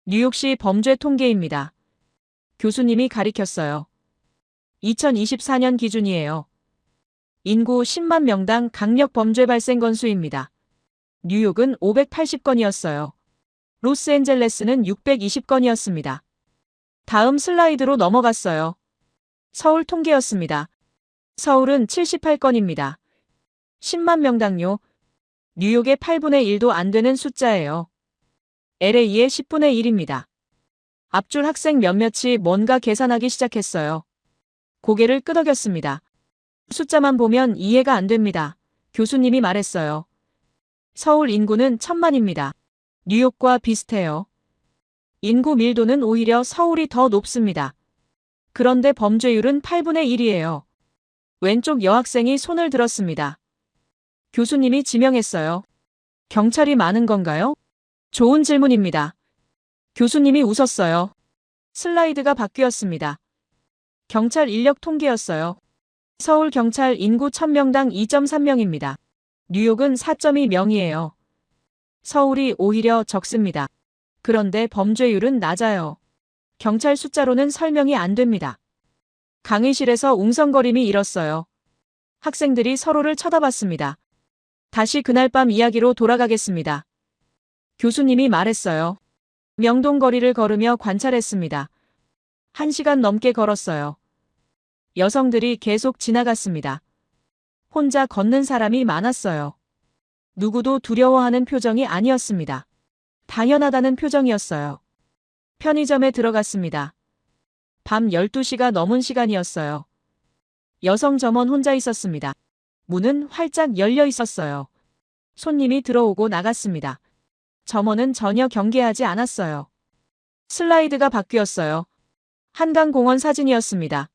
뉴욕시 범죄 통계입니다. 교수님이 가리켰어요. 2024년 기준이에요. 인구 10만 명당 강력 범죄 발생 건수입니다. 뉴욕은 580건이었어요. 로스앤젤레스는 620건이었습니다. 다음 슬라이드로 넘어갔어요. 서울 통계였습니다. 서울은 78건입니다. 10만 명당요. 뉴욕의 8분의 1도 안 되는 숫자예요. LA의 10분의 1입니다. 앞줄 학생 몇몇이 뭔가 계산하기 시작했어요. 고개를 끄덕였습니다. 숫자만 보면 이해가 안 됩니다. 교수님이 말했어요. 서울 인구는 1000만입니다. 뉴욕과 비슷해요. 인구 밀도는 오히려 서울이 더 높습니다. 그런데 범죄율은 8분의 1이에요. 왼쪽 여학생이 손을 들었습니다. 교수님이 지명했어요. 경찰이 많은 건가요? 좋은 질문입니다. 교수님이 웃었어요. 슬라이드가 바뀌었습니다. 경찰 인력 통계였어요. 서울 경찰 인구 1000명당 2.3명입니다. 뉴욕은 4.2명이에요. 서울이 오히려 적습니다. 그런데 범죄율은 낮아요. 경찰 숫자로는 설명이 안 됩니다. 강의실에서 웅성거림이 일었어요. 학생들이 서로를 쳐다봤습니다. 다시 그날 밤 이야기로 돌아가겠습니다. 교수님이 말했어요. 명동거리를 걸으며 관찰했습니다. 1시간 넘게 걸었어요. 여성들이 계속 지나갔습니다. 혼자 걷는 사람이 많았어요. 누구도 두려워하는 표정이 아니었습니다. 당연하다는 표정이었어요. 편의점에 들어갔습니다. 밤 12시가 넘은 시간이었어요. 여성 점원 혼자 있었습니다. 문은 활짝 열려 있었어요. 손님이 들어오고 나갔습니다. 점원은 전혀 경계하지 않았어요. 슬라이드가 바뀌었어요. 한강공원 사진이었습니다.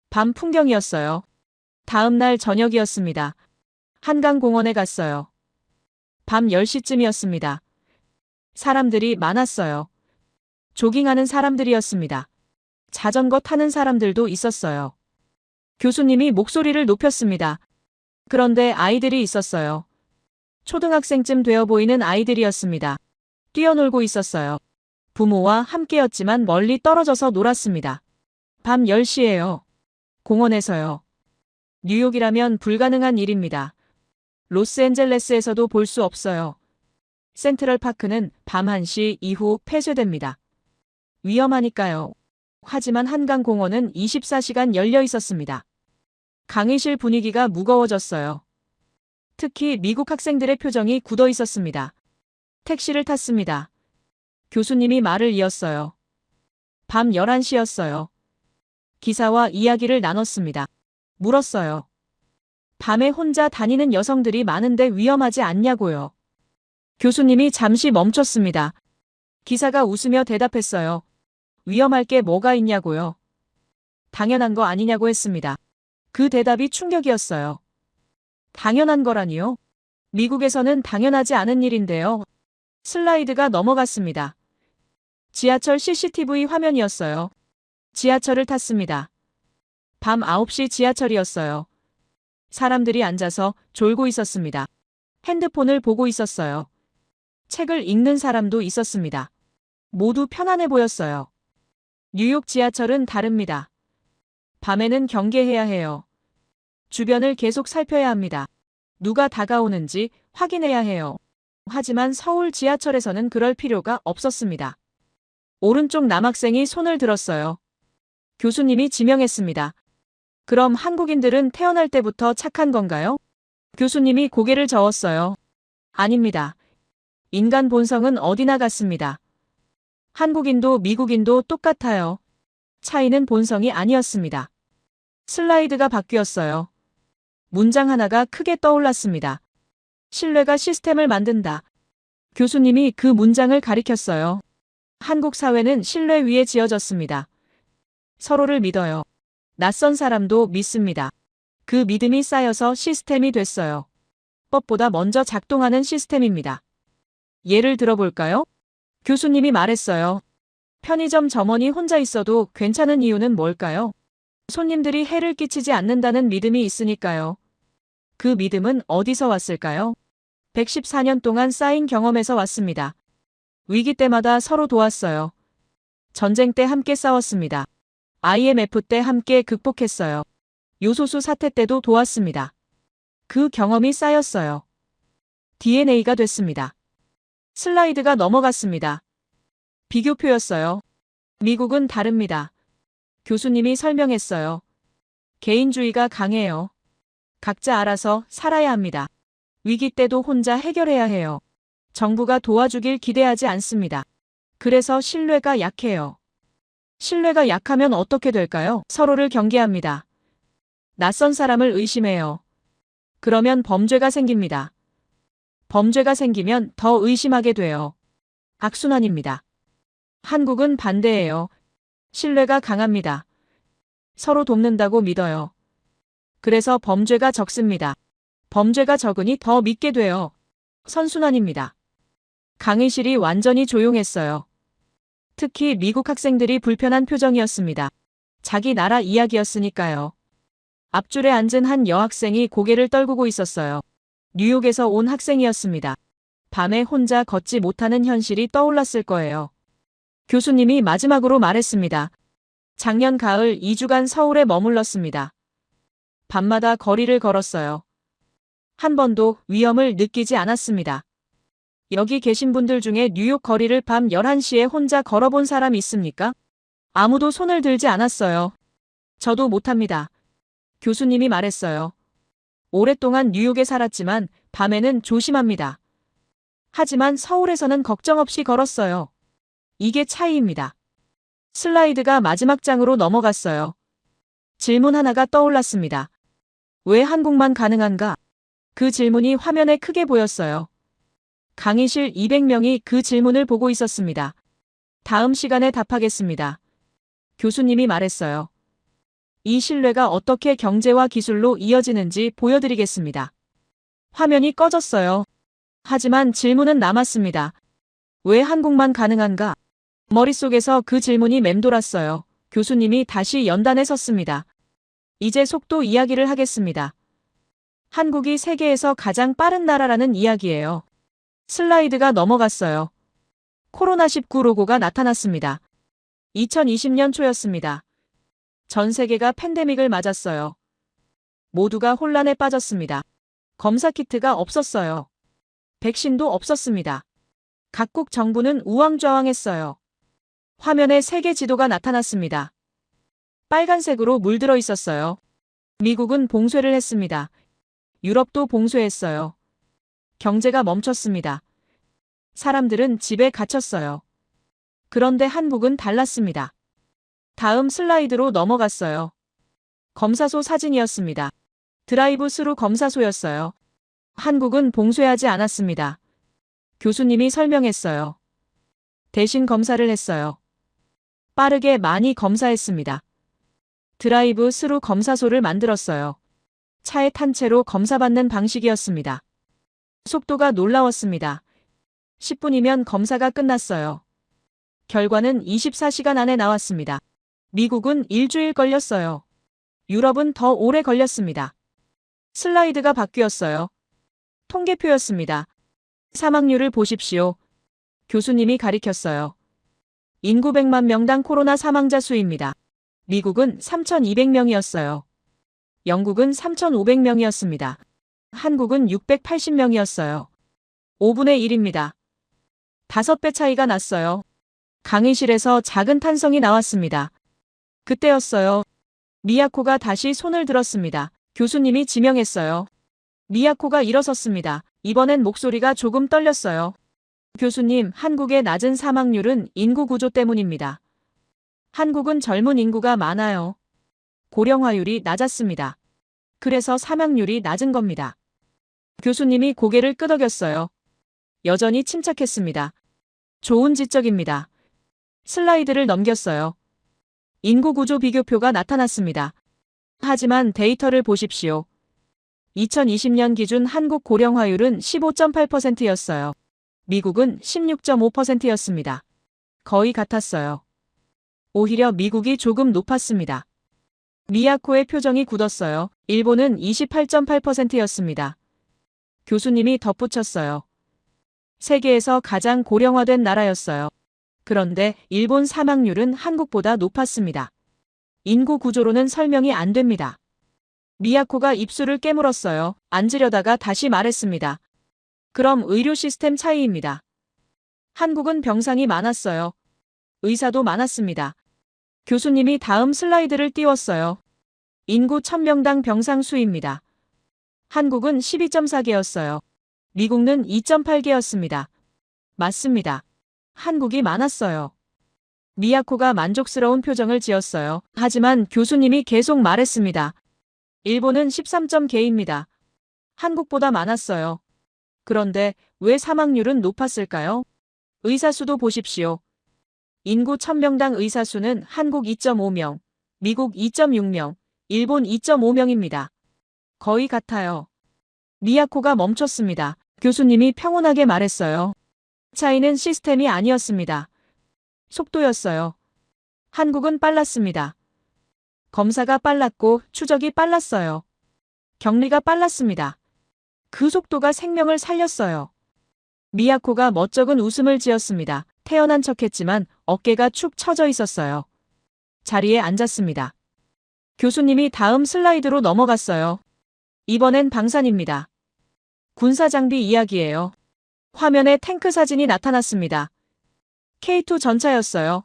밤 풍경이었어요. 다음 날 저녁이었습니다. 한강공원에 갔어요. 밤 10시쯤이었습니다. 사람들이 많았어요. 조깅하는 사람들이었습니다. 자전거 타는 사람들도 있었어요. 교수님이 목소리를 높였습니다. 그런데 아이들이 있었어요. 초등학생쯤 되어 보이는 아이들이었습니다. 뛰어놀고 있었어요. 부모와 함께였지만 멀리 떨어져서 놀았습니다. 밤 10시예요. 공원에서요. 뉴욕이라면 불가능한 일입니다. 로스앤젤레스에서도 볼 수 없어요. 센트럴파크는 밤 1시 이후 폐쇄됩니다. 위험하니까요. 하지만 한강공원은 24시간 열려 있었습니다. 강의실 분위기가 무거워졌어요. 특히 미국 학생들의 표정이 굳어 있었습니다. 택시를 탔습니다. 교수님이 말을 이었어요. 밤 11시였어요. 기사와 이야기를 나눴습니다. 물었어요. 밤에 혼자 다니는 여성들이 많은데 위험하지 않냐고요. 교수님이 잠시 멈췄습니다. 기사가 웃으며 대답했어요. 위험할 게 뭐가 있냐고요. 당연한 거 아니냐고 했습니다. 그 대답이 충격이었어요. 당연한 거라니요? 미국에서는 당연하지 않은 일인데요. 슬라이드가 넘어갔습니다. 지하철 CCTV 화면이었어요. 지하철을 탔습니다. 밤 9시 지하철이었어요. 사람들이 앉아서 졸고 있었습니다. 핸드폰을 보고 있었어요. 책을 읽는 사람도 있었습니다. 모두 편안해 보였어요. 뉴욕 지하철은 다릅니다. 밤에는 경계해야 해요. 주변을 계속 살펴야 합니다. 누가 다가오는지 확인해야 해요. 하지만 서울 지하철에서는 그럴 필요가 없었습니다. 오른쪽 남학생이 손을 들었어요. 교수님이 지명했습니다. 그럼 한국인들은 태어날 때부터 착한 건가요? 교수님이 고개를 저었어요. 아닙니다. 인간 본성은 어디나 같습니다. 한국인도 미국인도 똑같아요. 차이는 본성이 아니었습니다. 슬라이드가 바뀌었어요. 문장 하나가 크게 떠올랐습니다. 신뢰가 시스템을 만든다. 교수님이 그 문장을 가리켰어요. 한국 사회는 신뢰 위에 지어졌습니다. 서로를 믿어요. 낯선 사람도 믿습니다. 그 믿음이 쌓여서 시스템이 됐어요. 법보다 먼저 작동하는 시스템입니다. 예를 들어볼까요? 교수님이 말했어요. 편의점 점원이 혼자 있어도 괜찮은 이유는 뭘까요? 손님들이 해를 끼치지 않는다는 믿음이 있으니까요. 그 믿음은 어디서 왔을까요? 114년 동안 쌓인 경험에서 왔습니다. 위기 때마다 서로 도왔어요. 전쟁 때 함께 싸웠습니다. IMF 때 함께 극복했어요. 요소수 사태 때도 도왔습니다. 그 경험이 쌓였어요. DNA가 됐습니다. 슬라이드가 넘어갔습니다. 비교표였어요. 미국은 다릅니다. 교수님이 설명했어요. 개인주의가 강해요. 각자 알아서 살아야 합니다. 위기 때도 혼자 해결해야 해요. 정부가 도와주길 기대하지 않습니다. 그래서 신뢰가 약해요. 신뢰가 약하면 어떻게 될까요? 서로를 경계합니다. 낯선 사람을 의심해요. 그러면 범죄가 생깁니다. 범죄가 생기면 더 의심하게 돼요. 악순환입니다. 한국은 반대예요. 신뢰가 강합니다. 서로 돕는다고 믿어요. 그래서 범죄가 적습니다. 범죄가 적으니 더 믿게 돼요. 선순환입니다. 강의실이 완전히 조용했어요. 특히 미국 학생들이 불편한 표정이었습니다. 자기 나라 이야기였으니까요. 앞줄에 앉은 한 여학생이 고개를 떨구고 있었어요. 뉴욕에서 온 학생이었습니다. 밤에 혼자 걷지 못하는 현실이 떠올랐을 거예요. 교수님이 마지막으로 말했습니다. 작년 가을 2주간 서울에 머물렀습니다. 밤마다 거리를 걸었어요. 한 번도 위험을 느끼지 않았습니다. 여기 계신 분들 중에 뉴욕 거리를 밤 11시에 혼자 걸어본 사람 있습니까? 아무도 손을 들지 않았어요. 저도 못합니다. 교수님이 말했어요. 오랫동안 뉴욕에 살았지만 밤에는 조심합니다. 하지만 서울에서는 걱정 없이 걸었어요. 이게 차이입니다. 슬라이드가 마지막 장으로 넘어갔어요. 질문 하나가 떠올랐습니다. 왜 한국만 가능한가? 그 질문이 화면에 크게 보였어요. 강의실 200명이 그 질문을 보고 있었습니다. 다음 시간에 답하겠습니다. 교수님이 말했어요. 이 신뢰가 어떻게 경제와 기술로 이어지는지 보여드리겠습니다. 화면이 꺼졌어요. 하지만 질문은 남았습니다. 왜 한국만 가능한가? 머릿속에서 그 질문이 맴돌았어요. 교수님이 다시 연단에 섰습니다. 이제 속도 이야기를 하겠습니다. 한국이 세계에서 가장 빠른 나라라는 이야기예요. 슬라이드가 넘어갔어요. 코로나19 로고가 나타났습니다. 2020년 초였습니다. 전 세계가 팬데믹을 맞았어요. 모두가 혼란에 빠졌습니다. 검사 키트가 없었어요. 백신도 없었습니다. 각국 정부는 우왕좌왕했어요. 화면에 세계 지도가 나타났습니다. 빨간색으로 물들어 있었어요. 미국은 봉쇄를 했습니다. 유럽도 봉쇄했어요. 경제가 멈췄습니다. 사람들은 집에 갇혔어요. 그런데 한국은 달랐습니다. 다음 슬라이드로 넘어갔어요. 검사소 사진이었습니다. 드라이브 스루 검사소였어요. 한국은 봉쇄하지 않았습니다. 교수님이 설명했어요. 대신 검사를 했어요. 빠르게 많이 검사했습니다. 드라이브 스루 검사소를 만들었어요. 차에 탄 채로 검사받는 방식이었습니다. 속도가 놀라웠습니다. 10분이면 검사가 끝났어요. 결과는 24시간 안에 나왔습니다. 미국은 일주일 걸렸어요. 유럽은 더 오래 걸렸습니다. 슬라이드가 바뀌었어요. 통계표였습니다. 사망률을 보십시오. 교수님이 가리켰어요. 인구 100만 명당 코로나 사망자 수입니다. 미국은 3,200명이었어요. 영국은 3,500명이었습니다. 한국은 680명이었어요. 5분의 1입니다. 5배 차이가 났어요. 강의실에서 작은 탄성이 나왔습니다. 그때였어요. 미야코가 다시 손을 들었습니다. 교수님이 지명했어요. 미야코가 일어섰습니다. 이번엔 목소리가 조금 떨렸어요. 교수님, 한국의 낮은 사망률은 인구 구조 때문입니다. 한국은 젊은 인구가 많아요. 고령화율이 낮았습니다. 그래서 사망률이 낮은 겁니다. 교수님이 고개를 끄덕였어요. 여전히 침착했습니다. 좋은 지적입니다. 슬라이드를 넘겼어요. 인구 구조 비교표가 나타났습니다. 하지만 데이터를 보십시오. 2020년 기준 한국 고령화율은 15.8%였어요. 미국은 16.5%였습니다. 거의 같았어요. 오히려 미국이 조금 높았습니다. 미야코의 표정이 굳었어요. 일본은 28.8%였습니다. 교수님이 덧붙였어요. 세계에서 가장 고령화된 나라였어요. 그런데 일본 사망률은 한국보다 높았습니다. 인구 구조로는 설명이 안 됩니다. 미야코가 입술을 깨물었어요. 앉으려다가 다시 말했습니다. 그럼 의료 시스템 차이입니다. 한국은 병상이 많았어요. 의사도 많았습니다. 교수님이 다음 슬라이드를 띄웠어요. 인구 1000명당 병상 수입니다. 한국은 12.4개였어요. 미국은 2.8개였습니다. 맞습니다. 한국이 많았어요. 미야코가 만족스러운 표정을 지었어요. 하지만 교수님이 계속 말했습니다. 일본은 13.개입니다. 한국보다 많았어요. 그런데 왜 사망률은 높았을까요? 의사 수도 보십시오. 인구 1000명당 의사 수는 한국 2.5명, 미국 2.6명, 일본 2.5명입니다. 거의 같아요. 미야코가 멈췄습니다. 교수님이 평온하게 말했어요. 차이는 시스템이 아니었습니다. 속도였어요. 한국은 빨랐습니다. 검사가 빨랐고 추적이 빨랐어요. 격리가 빨랐습니다. 그 속도가 생명을 살렸어요. 미야코가 멋쩍은 웃음을 지었습니다. 태어난 척했지만 어깨가 축 처져 있었어요. 자리에 앉았습니다. 교수님이 다음 슬라이드로 넘어갔어요. 이번엔 방산입니다. 군사장비 이야기예요. 화면에 탱크 사진이 나타났습니다. K2 전차였어요.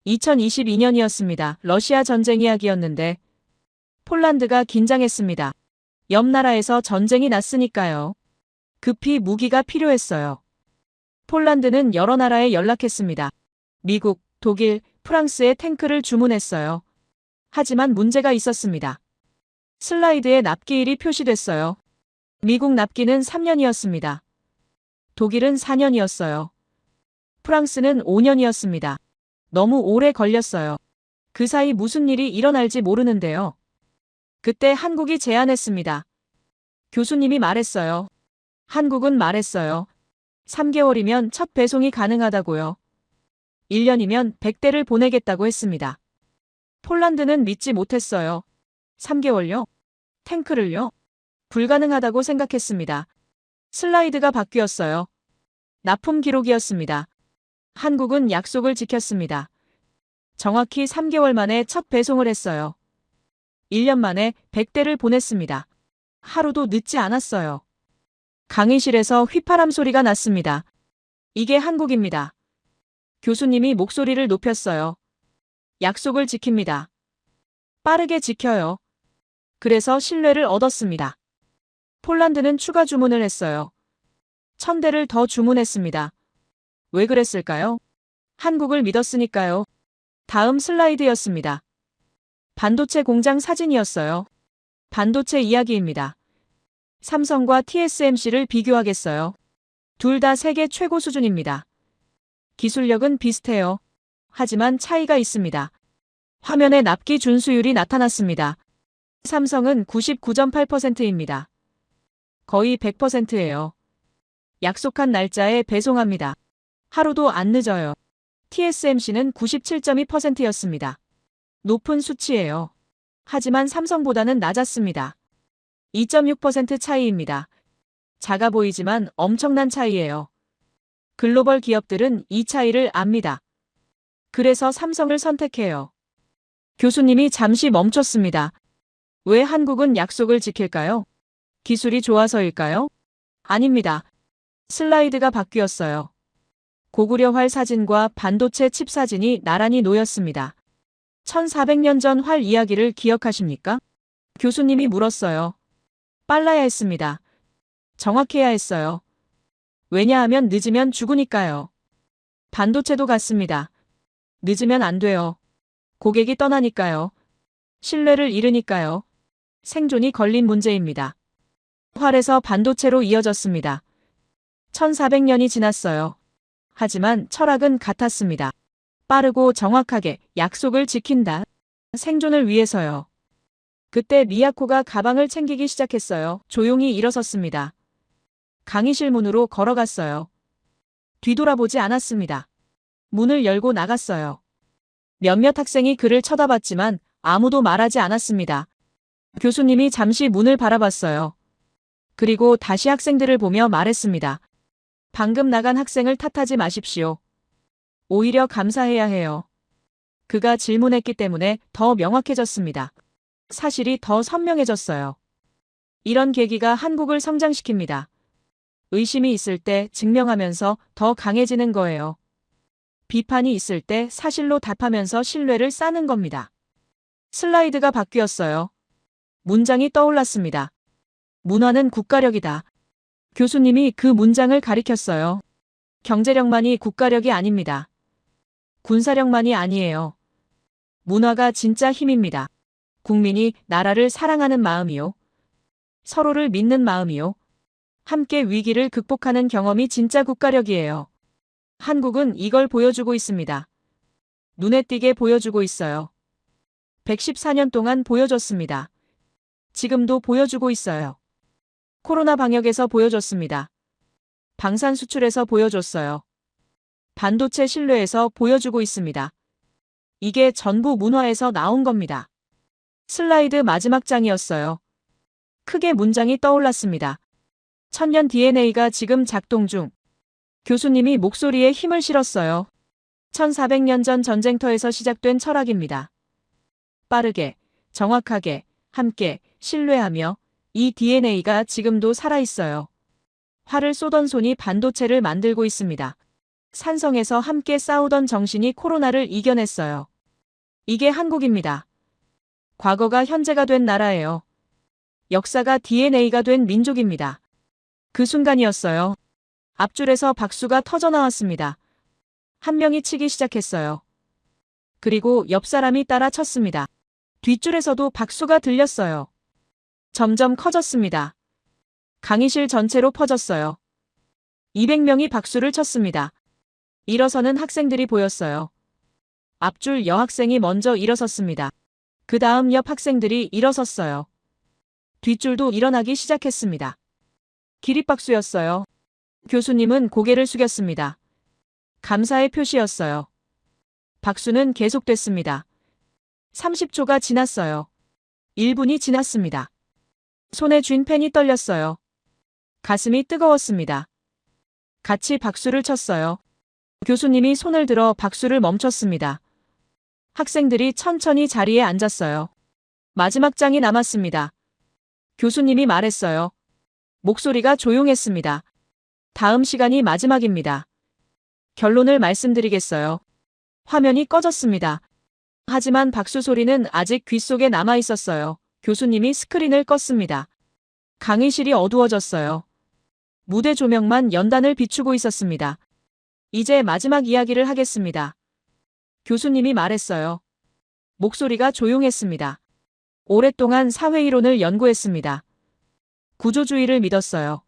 2022년이었습니다. 러시아 전쟁 이야기였는데 폴란드가 긴장했습니다. 옆 나라에서 전쟁이 났으니까요. 급히 무기가 필요했어요. 폴란드는 여러 나라에 연락했습니다. 미국, 독일, 프랑스에 탱크를 주문했어요. 하지만 문제가 있었습니다. 슬라이드에 납기일이 표시됐어요. 미국 납기는 3년이었습니다. 독일은 4년이었어요. 프랑스는 5년이었습니다. 너무 오래 걸렸어요. 그 사이 무슨 일이 일어날지 모르는데요. 그때 한국이 제안했습니다. 교수님이 말했어요. 한국은 말했어요. 3개월이면 첫 배송이 가능하다고요. 1년이면 100대를 보내겠다고 했습니다. 폴란드는 믿지 못했어요. 3개월요? 탱크를요? 불가능하다고 생각했습니다. 슬라이드가 바뀌었어요. 납품 기록이었습니다. 한국은 약속을 지켰습니다. 정확히 3개월 만에 첫 배송을 했어요. 1년 만에 100대를 보냈습니다. 하루도 늦지 않았어요. 강의실에서 휘파람 소리가 났습니다. 이게 한국입니다. 교수님이 목소리를 높였어요. 약속을 지킵니다. 빠르게 지켜요. 그래서 신뢰를 얻었습니다. 폴란드는 추가 주문을 했어요. 1000대를 더 주문했습니다. 왜 그랬을까요? 한국을 믿었으니까요. 다음 슬라이드였습니다. 반도체 공장 사진이었어요. 반도체 이야기입니다. 삼성과 TSMC를 비교하겠어요. 둘 다 세계 최고 수준입니다. 기술력은 비슷해요. 하지만 차이가 있습니다. 화면에 납기 준수율이 나타났습니다. 삼성은 99.8%입니다. 거의 100%예요. 약속한 날짜에 배송합니다. 하루도 안 늦어요. TSMC는 97.2%였습니다. 높은 수치예요. 하지만 삼성보다는 낮았습니다. 2.6% 차이입니다. 작아 보이지만 엄청난 차이예요. 글로벌 기업들은 이 차이를 압니다. 그래서 삼성을 선택해요. 교수님이 잠시 멈췄습니다. 왜 한국은 약속을 지킬까요? 기술이 좋아서일까요? 아닙니다. 슬라이드가 바뀌었어요. 고구려 활 사진과 반도체 칩 사진이 나란히 놓였습니다. 1400년 전 활 이야기를 기억하십니까? 교수님이 물었어요. 빨라야 했습니다. 정확해야 했어요. 왜냐하면 늦으면 죽으니까요. 반도체도 같습니다. 늦으면 안 돼요. 고객이 떠나니까요. 신뢰를 잃으니까요. 생존이 걸린 문제입니다. 활에서 반도체로 이어졌습니다. 1400년이 지났어요. 하지만 철학은 같았습니다. 빠르고 정확하게 약속을 지킨다. 생존을 위해서요. 그때 미야코가 가방을 챙기기 시작했어요. 조용히 일어섰습니다. 강의실 문으로 걸어갔어요. 뒤돌아보지 않았습니다. 문을 열고 나갔어요. 몇몇 학생이 그를 쳐다봤지만 아무도 말하지 않았습니다. 교수님이 잠시 문을 바라봤어요. 그리고 다시 학생들을 보며 말했습니다. 방금 나간 학생을 탓하지 마십시오. 오히려 감사해야 해요. 그가 질문했기 때문에 더 명확해졌습니다. 사실이 더 선명해졌어요. 이런 계기가 한국을 성장시킵니다. 의심이 있을 때 증명하면서 더 강해지는 거예요. 비판이 있을 때 사실로 답하면서 신뢰를 쌓는 겁니다. 슬라이드가 바뀌었어요. 문장이 떠올랐습니다. 문화는 국가력이다. 교수님이 그 문장을 가리켰어요. 경제력만이 국가력이 아닙니다. 군사력만이 아니에요. 문화가 진짜 힘입니다. 국민이 나라를 사랑하는 마음이요. 서로를 믿는 마음이요. 함께 위기를 극복하는 경험이 진짜 국가력이에요. 한국은 이걸 보여주고 있습니다. 눈에 띄게 보여주고 있어요. 114년 동안 보여줬습니다. 지금도 보여주고 있어요. 코로나 방역에서 보여줬습니다. 방산 수출에서 보여줬어요. 반도체 신뢰에서 보여주고 있습니다. 이게 전부 문화에서 나온 겁니다. 슬라이드 마지막 장이었어요. 크게 문장이 떠올랐습니다. 천년 DNA가 지금 작동 중. 교수님이 목소리에 힘을 실었어요. 1400년 전 전쟁터에서 시작된 철학입니다. 빠르게, 정확하게, 함께, 신뢰하며 이 DNA가 지금도 살아있어요. 활을 쏘던 손이 반도체를 만들고 있습니다. 산성에서 함께 싸우던 정신이 코로나를 이겨냈어요. 이게 한국입니다. 과거가 현재가 된 나라예요. 역사가 DNA가 된 민족입니다. 그 순간이었어요. 앞줄에서 박수가 터져나왔습니다. 한 명이 치기 시작했어요. 그리고 옆 사람이 따라 쳤습니다. 뒷줄에서도 박수가 들렸어요. 점점 커졌습니다. 강의실 전체로 퍼졌어요. 200명이 박수를 쳤습니다. 일어서는 학생들이 보였어요. 앞줄 여학생이 먼저 일어섰습니다. 그 다음 옆 학생들이 일어섰어요. 뒷줄도 일어나기 시작했습니다. 기립박수였어요. 교수님은 고개를 숙였습니다. 감사의 표시였어요. 박수는 계속됐습니다. 30초가 지났어요. 1분이 지났습니다. 손에 쥔 펜이 떨렸어요. 가슴이 뜨거웠습니다. 같이 박수를 쳤어요. 교수님이 손을 들어 박수를 멈췄습니다. 학생들이 천천히 자리에 앉았어요. 마지막 장이 남았습니다. 교수님이 말했어요. 목소리가 조용했습니다. 다음 시간이 마지막입니다. 결론을 말씀드리겠어요. 화면이 꺼졌습니다. 하지만 박수 소리는 아직 귓속에 남아 있었어요. 교수님이 스크린을 껐습니다. 강의실이 어두워졌어요. 무대 조명만 연단을 비추고 있었습니다. 이제 마지막 이야기를 하겠습니다. 교수님이 말했어요. 목소리가 조용했습니다. 오랫동안 사회이론을 연구했습니다. 구조주의를 믿었어요.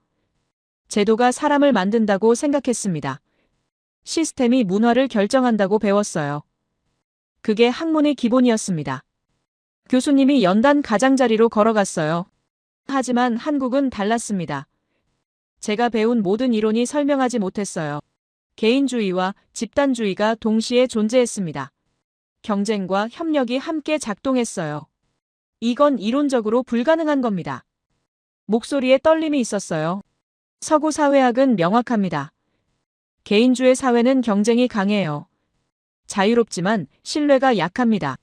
제도가 사람을 만든다고 생각했습니다. 시스템이 문화를 결정한다고 배웠어요. 그게 학문의 기본이었습니다. 교수님이 연단 가장자리로 걸어갔어요. 하지만 한국은 달랐습니다. 제가 배운 모든 이론이 설명하지 못했어요. 개인주의와 집단주의가 동시에 존재했습니다. 경쟁과 협력이 함께 작동했어요. 이건 이론적으로 불가능한 겁니다. 목소리에 떨림이 있었어요. 서구 사회학은 명확합니다. 개인주의 사회는 경쟁이 강해요. 자유롭지만 신뢰가 약합니다.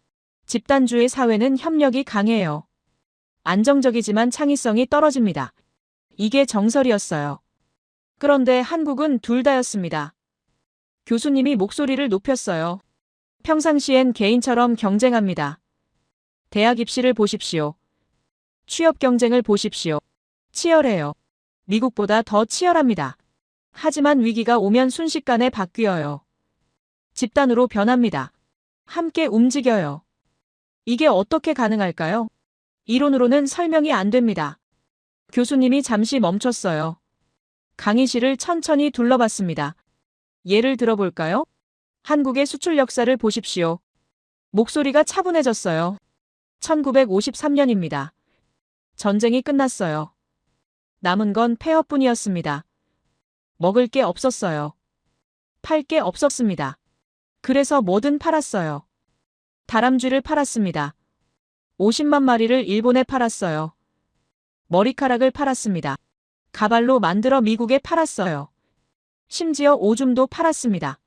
집단주의 사회는 협력이 강해요. 안정적이지만 창의성이 떨어집니다. 이게 정설이었어요. 그런데 한국은 둘 다였습니다. 교수님이 목소리를 높였어요. 평상시엔 개인처럼 경쟁합니다. 대학 입시를 보십시오. 취업 경쟁을 보십시오. 치열해요. 미국보다 더 치열합니다. 하지만 위기가 오면 순식간에 바뀌어요. 집단으로 변합니다. 함께 움직여요. 이게 어떻게 가능할까요? 이론으로는 설명이 안 됩니다. 교수님이 잠시 멈췄어요. 강의실을 천천히 둘러봤습니다. 예를 들어볼까요? 한국의 수출 역사를 보십시오. 목소리가 차분해졌어요. 1953년입니다. 전쟁이 끝났어요. 남은 건 폐허뿐이었습니다. 먹을 게 없었어요. 팔 게 없었습니다. 그래서 뭐든 팔았어요. 다람쥐를 팔았습니다. 50만 마리를 일본에 팔았어요. 머리카락을 팔았습니다. 가발로 만들어 미국에 팔았어요. 심지어 오줌도 팔았습니다.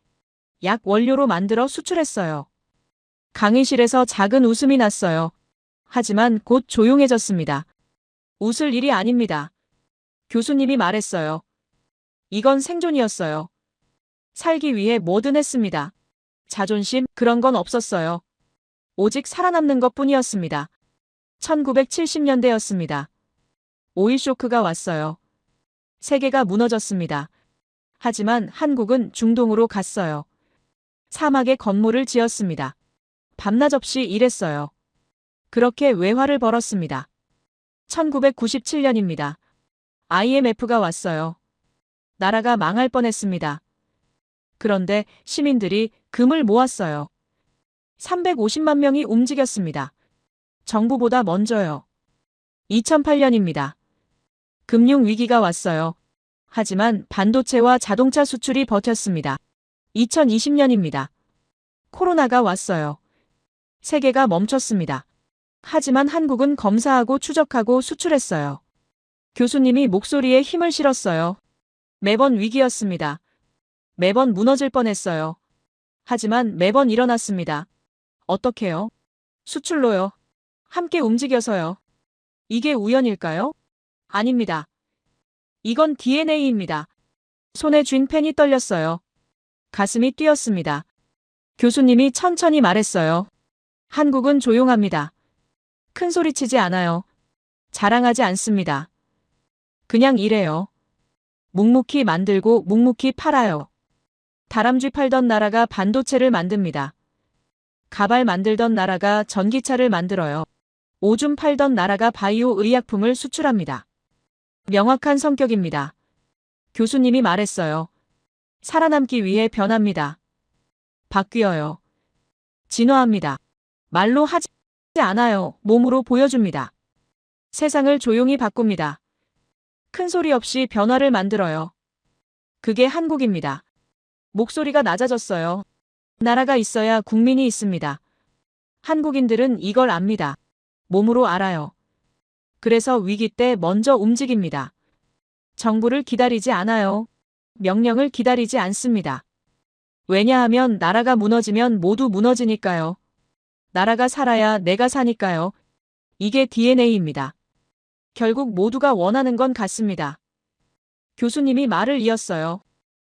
약 원료로 만들어 수출했어요. 강의실에서 작은 웃음이 났어요. 하지만 곧 조용해졌습니다. 웃을 일이 아닙니다. 교수님이 말했어요. 이건 생존이었어요. 살기 위해 뭐든 했습니다. 자존심, 그런 건 없었어요. 오직 살아남는 것뿐이었습니다. 1970년대였습니다. 오일 쇼크가 왔어요. 세계가 무너졌습니다. 하지만 한국은 중동으로 갔어요. 사막에 건물을 지었습니다. 밤낮 없이 일했어요. 그렇게 외화를 벌었습니다. 1997년입니다. IMF가 왔어요. 나라가 망할 뻔했습니다. 그런데 시민들이 금을 모았어요. 350만 명이 움직였습니다. 정부보다 먼저요. 2008년입니다. 금융위기가 왔어요. 하지만 반도체와 자동차 수출이 버텼습니다. 2020년입니다. 코로나가 왔어요. 세계가 멈췄습니다. 하지만 한국은 검사하고 추적하고 수출했어요. 교수님이 목소리에 힘을 실었어요. 매번 위기였습니다. 매번 무너질 뻔했어요. 하지만 매번 일어났습니다. 어떻게요? 수출로요. 함께 움직여서요. 이게 우연일까요? 아닙니다. 이건 DNA입니다. 손에 쥔 펜이 떨렸어요. 가슴이 뛰었습니다. 교수님이 천천히 말했어요. 한국은 조용합니다. 큰 소리치지 않아요. 자랑하지 않습니다. 그냥 일해요. 묵묵히 만들고 묵묵히 팔아요. 다람쥐 팔던 나라가 반도체를 만듭니다. 가발 만들던 나라가 전기차를 만들어요. 오줌 팔던 나라가 바이오 의약품을 수출합니다. 명확한 성격입니다. 교수님이 말했어요. 살아남기 위해 변합니다. 바뀌어요. 진화합니다. 말로 하지 않아요. 몸으로 보여줍니다. 세상을 조용히 바꿉니다. 큰 소리 없이 변화를 만들어요. 그게 한국입니다. 목소리가 낮아졌어요. 나라가 있어야 국민이 있습니다. 한국인들은 이걸 압니다. 몸으로 알아요. 그래서 위기 때 먼저 움직입니다. 정부를 기다리지 않아요. 명령을 기다리지 않습니다. 왜냐하면 나라가 무너지면 모두 무너지니까요. 나라가 살아야 내가 사니까요. 이게 DNA입니다. 결국 모두가 원하는 건 같습니다. 교수님이 말을 이었어요.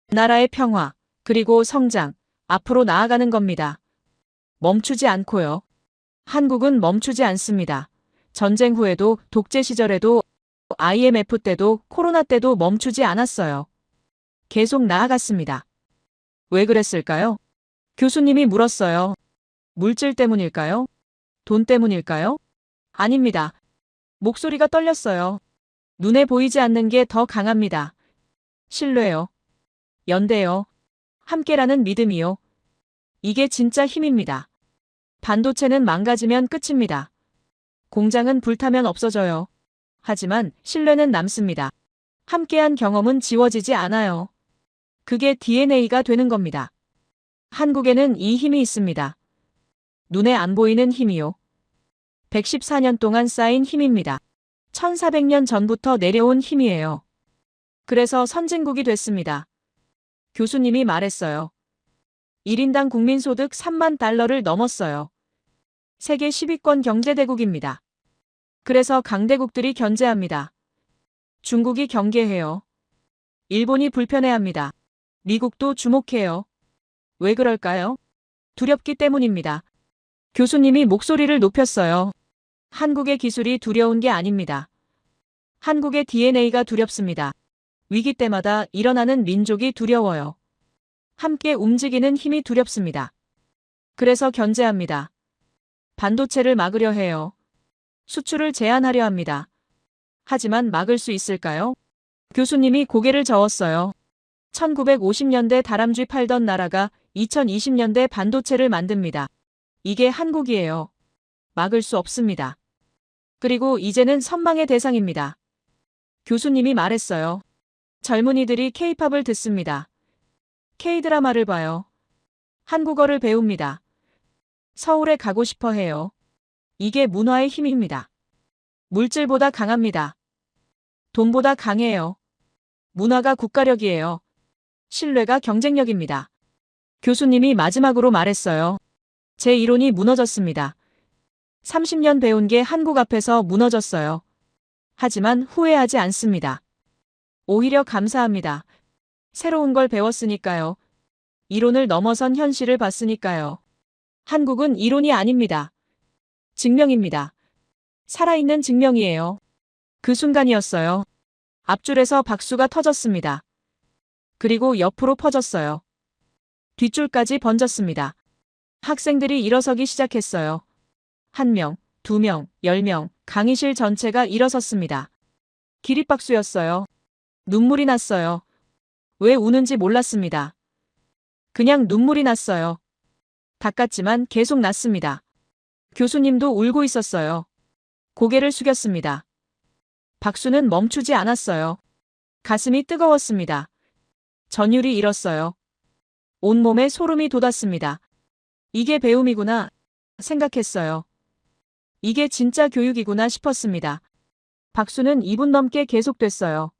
나라의 평화, 그리고 성장, 앞으로 나아가는 겁니다. 멈추지 않고요. 한국은 멈추지 않습니다. 전쟁 후에도, 독재 시절에도, IMF 때도, 코로나 때도 멈추지 않았어요. 계속 나아갔습니다. 왜 그랬을까요? 교수님이 물었어요. 물질 때문일까요? 돈 때문일까요? 아닙니다. 목소리가 떨렸어요. 눈에 보이지 않는 게 더 강합니다. 신뢰요. 연대요. 함께라는 믿음이요. 이게 진짜 힘입니다. 반도체는 망가지면 끝입니다. 공장은 불타면 없어져요. 하지만 신뢰는 남습니다. 함께한 경험은 지워지지 않아요. 그게 DNA가 되는 겁니다. 한국에는 이 힘이 있습니다. 눈에 안 보이는 힘이요. 114년 동안 쌓인 힘입니다. 1400년 전부터 내려온 힘이에요. 그래서 선진국이 됐습니다. 교수님이 말했어요. 1인당 국민소득 3만 달러를 넘었어요. 세계 10위권 경제대국입니다. 그래서 강대국들이 견제합니다. 중국이 경계해요. 일본이 불편해합니다. 미국도 주목해요. 왜 그럴까요? 두렵기 때문입니다. 교수님이 목소리를 높였어요. 한국의 기술이 두려운 게 아닙니다. 한국의 DNA가 두렵습니다. 위기 때마다 일어나는 민족이 두려워요. 함께 움직이는 힘이 두렵습니다. 그래서 견제합니다. 반도체를 막으려 해요. 수출을 제한하려 합니다. 하지만 막을 수 있을까요? 교수님이 고개를 저었어요. 1950년대 다람쥐 팔던 나라가 2020년대 반도체를 만듭니다. 이게 한국이에요. 막을 수 없습니다. 그리고 이제는 선망의 대상입니다. 교수님이 말했어요. 젊은이들이 K-팝을 듣습니다. K-드라마를 봐요. 한국어를 배웁니다. 서울에 가고 싶어 해요. 이게 문화의 힘입니다. 물질보다 강합니다. 돈보다 강해요. 문화가 국가력이에요. 신뢰가 경쟁력입니다. 교수님이 마지막으로 말했어요. 제 이론이 무너졌습니다. 30년 배운 게 한국 앞에서 무너졌어요. 하지만 후회하지 않습니다. 오히려 감사합니다. 새로운 걸 배웠으니까요. 이론을 넘어선 현실을 봤으니까요. 한국은 이론이 아닙니다. 증명입니다. 살아있는 증명이에요. 그 순간이었어요. 앞줄에서 박수가 터졌습니다. 그리고 옆으로 퍼졌어요. 뒷줄까지 번졌습니다. 학생들이 일어서기 시작했어요. 1명, 2명, 10명, 강의실 전체가 일어섰습니다. 기립박수였어요. 눈물이 났어요. 왜 우는지 몰랐습니다. 그냥 눈물이 났어요. 닦았지만 계속 났습니다. 교수님도 울고 있었어요. 고개를 숙였습니다. 박수는 멈추지 않았어요. 가슴이 뜨거웠습니다. 전율이 일었어요. 온몸에 소름이 돋았습니다. 이게 배움이구나 생각했어요. 이게 진짜 교육이구나 싶었습니다. 박수는 2분 넘게 계속됐어요.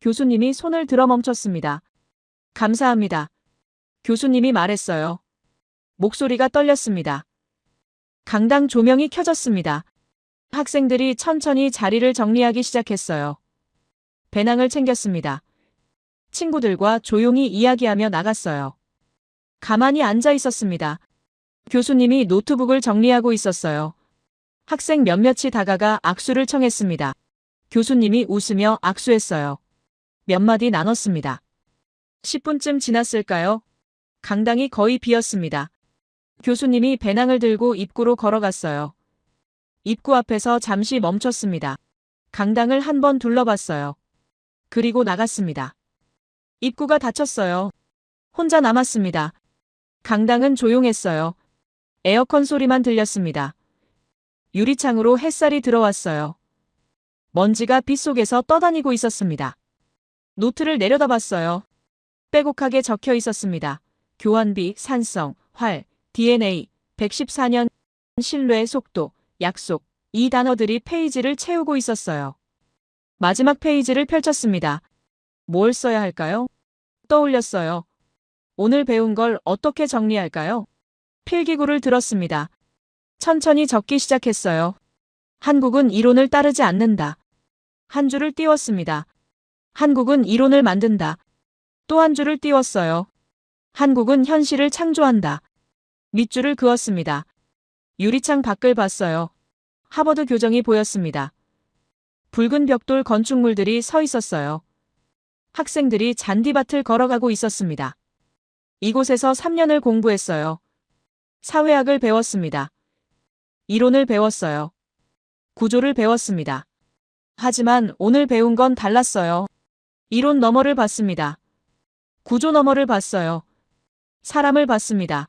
교수님이 손을 들어 멈췄습니다. 감사합니다. 교수님이 말했어요. 목소리가 떨렸습니다. 강당 조명이 켜졌습니다. 학생들이 천천히 자리를 정리하기 시작했어요. 배낭을 챙겼습니다. 친구들과 조용히 이야기하며 나갔어요. 가만히 앉아 있었습니다. 교수님이 노트북을 정리하고 있었어요. 학생 몇몇이 다가가 악수를 청했습니다. 교수님이 웃으며 악수했어요. 몇 마디 나눴습니다. 10분쯤 지났을까요? 강당이 거의 비었습니다. 교수님이 배낭을 들고 입구로 걸어갔어요. 입구 앞에서 잠시 멈췄습니다. 강당을 한번 둘러봤어요. 그리고 나갔습니다. 입구가 닫혔어요. 혼자 남았습니다. 강당은 조용했어요. 에어컨 소리만 들렸습니다. 유리창으로 햇살이 들어왔어요. 먼지가 빗속에서 떠다니고 있었습니다. 노트를 내려다봤어요. 빼곡하게 적혀 있었습니다. 교환비, 산성, 활, DNA, 114년, 신뢰, 속도, 약속. 이 단어들이 페이지를 채우고 있었어요. 마지막 페이지를 펼쳤습니다. 뭘 써야 할까요? 떠올렸어요. 오늘 배운 걸 어떻게 정리할까요? 필기구를 들었습니다. 천천히 적기 시작했어요. 한국은 이론을 따르지 않는다. 한 줄을 띄웠습니다. 한국은 이론을 만든다. 또 한 줄을 띄웠어요. 한국은 현실을 창조한다. 밑줄을 그었습니다. 유리창 밖을 봤어요. 하버드 교정이 보였습니다. 붉은 벽돌 건축물들이 서 있었어요. 학생들이 잔디밭을 걸어가고 있었습니다. 이곳에서 3년을 공부했어요. 사회학을 배웠습니다. 이론을 배웠어요. 구조를 배웠습니다. 하지만 오늘 배운 건 달랐어요. 이론 너머를 봤습니다. 구조 너머를 봤어요. 사람을 봤습니다.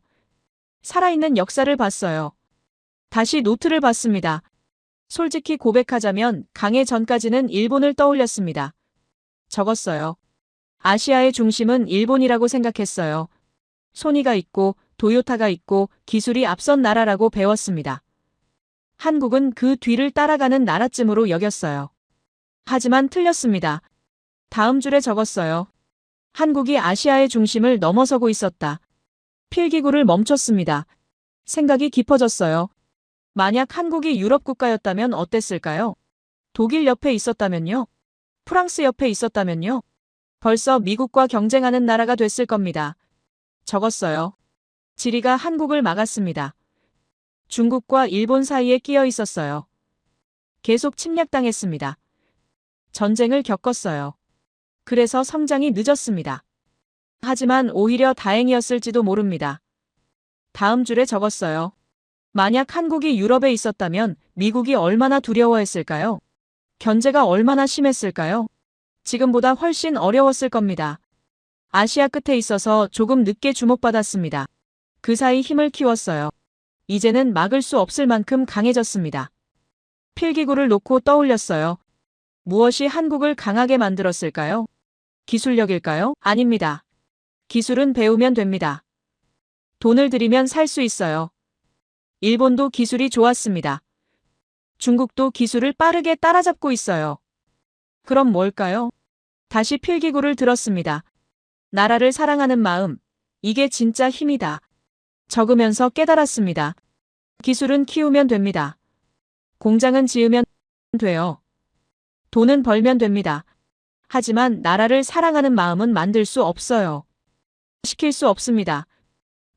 살아있는 역사를 봤어요. 다시 노트를 봤습니다. 솔직히 고백하자면 강해 전까지는 일본을 떠올렸습니다. 적었어요. 아시아의 중심은 일본이라고 생각했어요. 소니가 있고 도요타가 있고 기술이 앞선 나라라고 배웠습니다. 한국은 그 뒤를 따라가는 나라쯤으로 여겼어요. 하지만 틀렸습니다. 다음 줄에 적었어요. 한국이 아시아의 중심을 넘어서고 있었다. 필기구를 멈췄습니다. 생각이 깊어졌어요. 만약 한국이 유럽 국가였다면 어땠을까요? 독일 옆에 있었다면요? 프랑스 옆에 있었다면요? 벌써 미국과 경쟁하는 나라가 됐을 겁니다. 적었어요. 지리가 한국을 막았습니다. 중국과 일본 사이에 끼어 있었어요. 계속 침략당했습니다. 전쟁을 겪었어요. 그래서 성장이 늦었습니다. 하지만 오히려 다행이었을지도 모릅니다. 다음 줄에 적었어요. 만약 한국이 유럽에 있었다면 미국이 얼마나 두려워했을까요? 견제가 얼마나 심했을까요? 지금보다 훨씬 어려웠을 겁니다. 아시아 끝에 있어서 조금 늦게 주목받았습니다. 그 사이 힘을 키웠어요. 이제는 막을 수 없을 만큼 강해졌습니다. 필기구를 놓고 떠올렸어요. 무엇이 한국을 강하게 만들었을까요? 기술력일까요? 아닙니다. 기술은 배우면 됩니다. 돈을 들이면 살 수 있어요. 일본도 기술이 좋았습니다. 중국도 기술을 빠르게 따라잡고 있어요. 그럼 뭘까요? 다시 필기구를 들었습니다. 나라를 사랑하는 마음, 이게 진짜 힘이다. 적으면서 깨달았습니다. 기술은 키우면 됩니다. 공장은 지으면 돼요. 돈은 벌면 됩니다. 하지만 나라를 사랑하는 마음은 만들 수 없어요. 시킬 수 없습니다.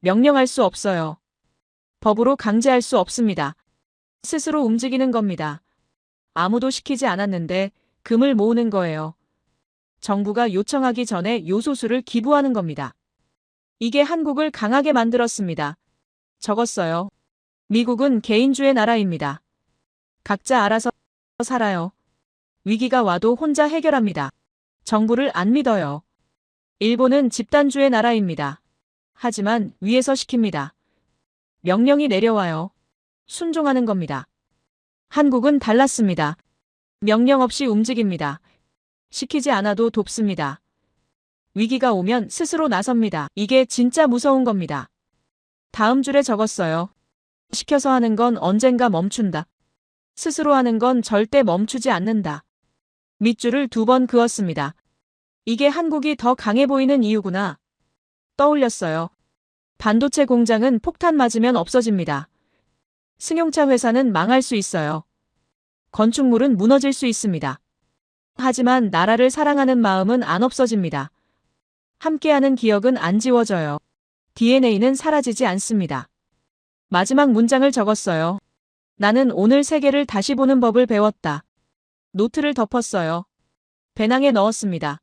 명령할 수 없어요. 법으로 강제할 수 없습니다. 스스로 움직이는 겁니다. 아무도 시키지 않았는데 금을 모으는 거예요. 정부가 요청하기 전에 요소수를 기부하는 겁니다. 이게 한국을 강하게 만들었습니다. 적었어요. 미국은 개인주의 나라입니다. 각자 알아서 살아요. 위기가 와도 혼자 해결합니다. 정부를 안 믿어요. 일본은 집단주의 나라입니다. 하지만 위에서 시킵니다. 명령이 내려와요. 순종하는 겁니다. 한국은 달랐습니다. 명령 없이 움직입니다. 시키지 않아도 돕습니다. 위기가 오면 스스로 나섭니다. 이게 진짜 무서운 겁니다. 다음 줄에 적었어요. 시켜서 하는 건 언젠가 멈춘다. 스스로 하는 건 절대 멈추지 않는다. 밑줄을 2번 그었습니다. 이게 한국이 더 강해 보이는 이유구나. 떠올렸어요. 반도체 공장은 폭탄 맞으면 없어집니다. 승용차 회사는 망할 수 있어요. 건축물은 무너질 수 있습니다. 하지만 나라를 사랑하는 마음은 안 없어집니다. 함께하는 기억은 안 지워져요. DNA는 사라지지 않습니다. 마지막 문장을 적었어요. 나는 오늘 세계를 다시 보는 법을 배웠다. 노트를 덮었어요. 배낭에 넣었습니다.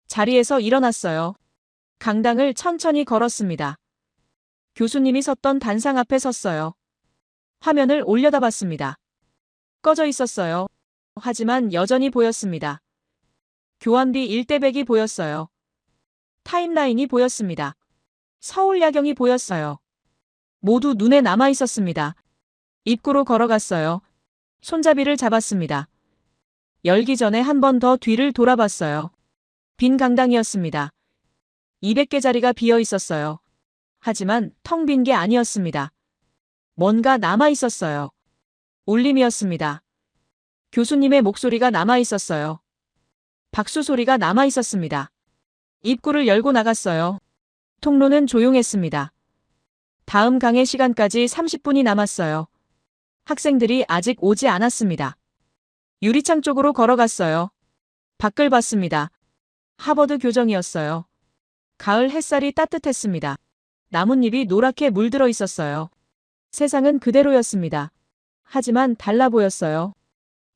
자리에서 일어났어요. 강당을 천천히 걸었습니다. 교수님이 섰던 단상 앞에 섰어요. 화면을 올려다봤습니다. 꺼져 있었어요. 하지만 여전히 보였습니다. 교환비 1대100이 보였어요. 타임라인이 보였습니다. 서울 야경이 보였어요. 모두 눈에 남아 있었습니다. 입구로 걸어갔어요. 손잡이를 잡았습니다. 열기 전에 한 번 더 뒤를 돌아봤어요. 빈 강당이었습니다. 200개 자리가 비어 있었어요. 하지만 텅 빈 게 아니었습니다. 뭔가 남아 있었어요. 울림이었습니다. 교수님의 목소리가 남아 있었어요. 박수 소리가 남아 있었습니다. 입구를 열고 나갔어요. 통로는 조용했습니다. 다음 강의 시간까지 30분이 남았어요. 학생들이 아직 오지 않았습니다. 유리창 쪽으로 걸어갔어요. 밖을 봤습니다. 하버드 교정이었어요. 가을 햇살이 따뜻했습니다. 나뭇잎이 노랗게 물들어 있었어요. 세상은 그대로였습니다. 하지만 달라 보였어요.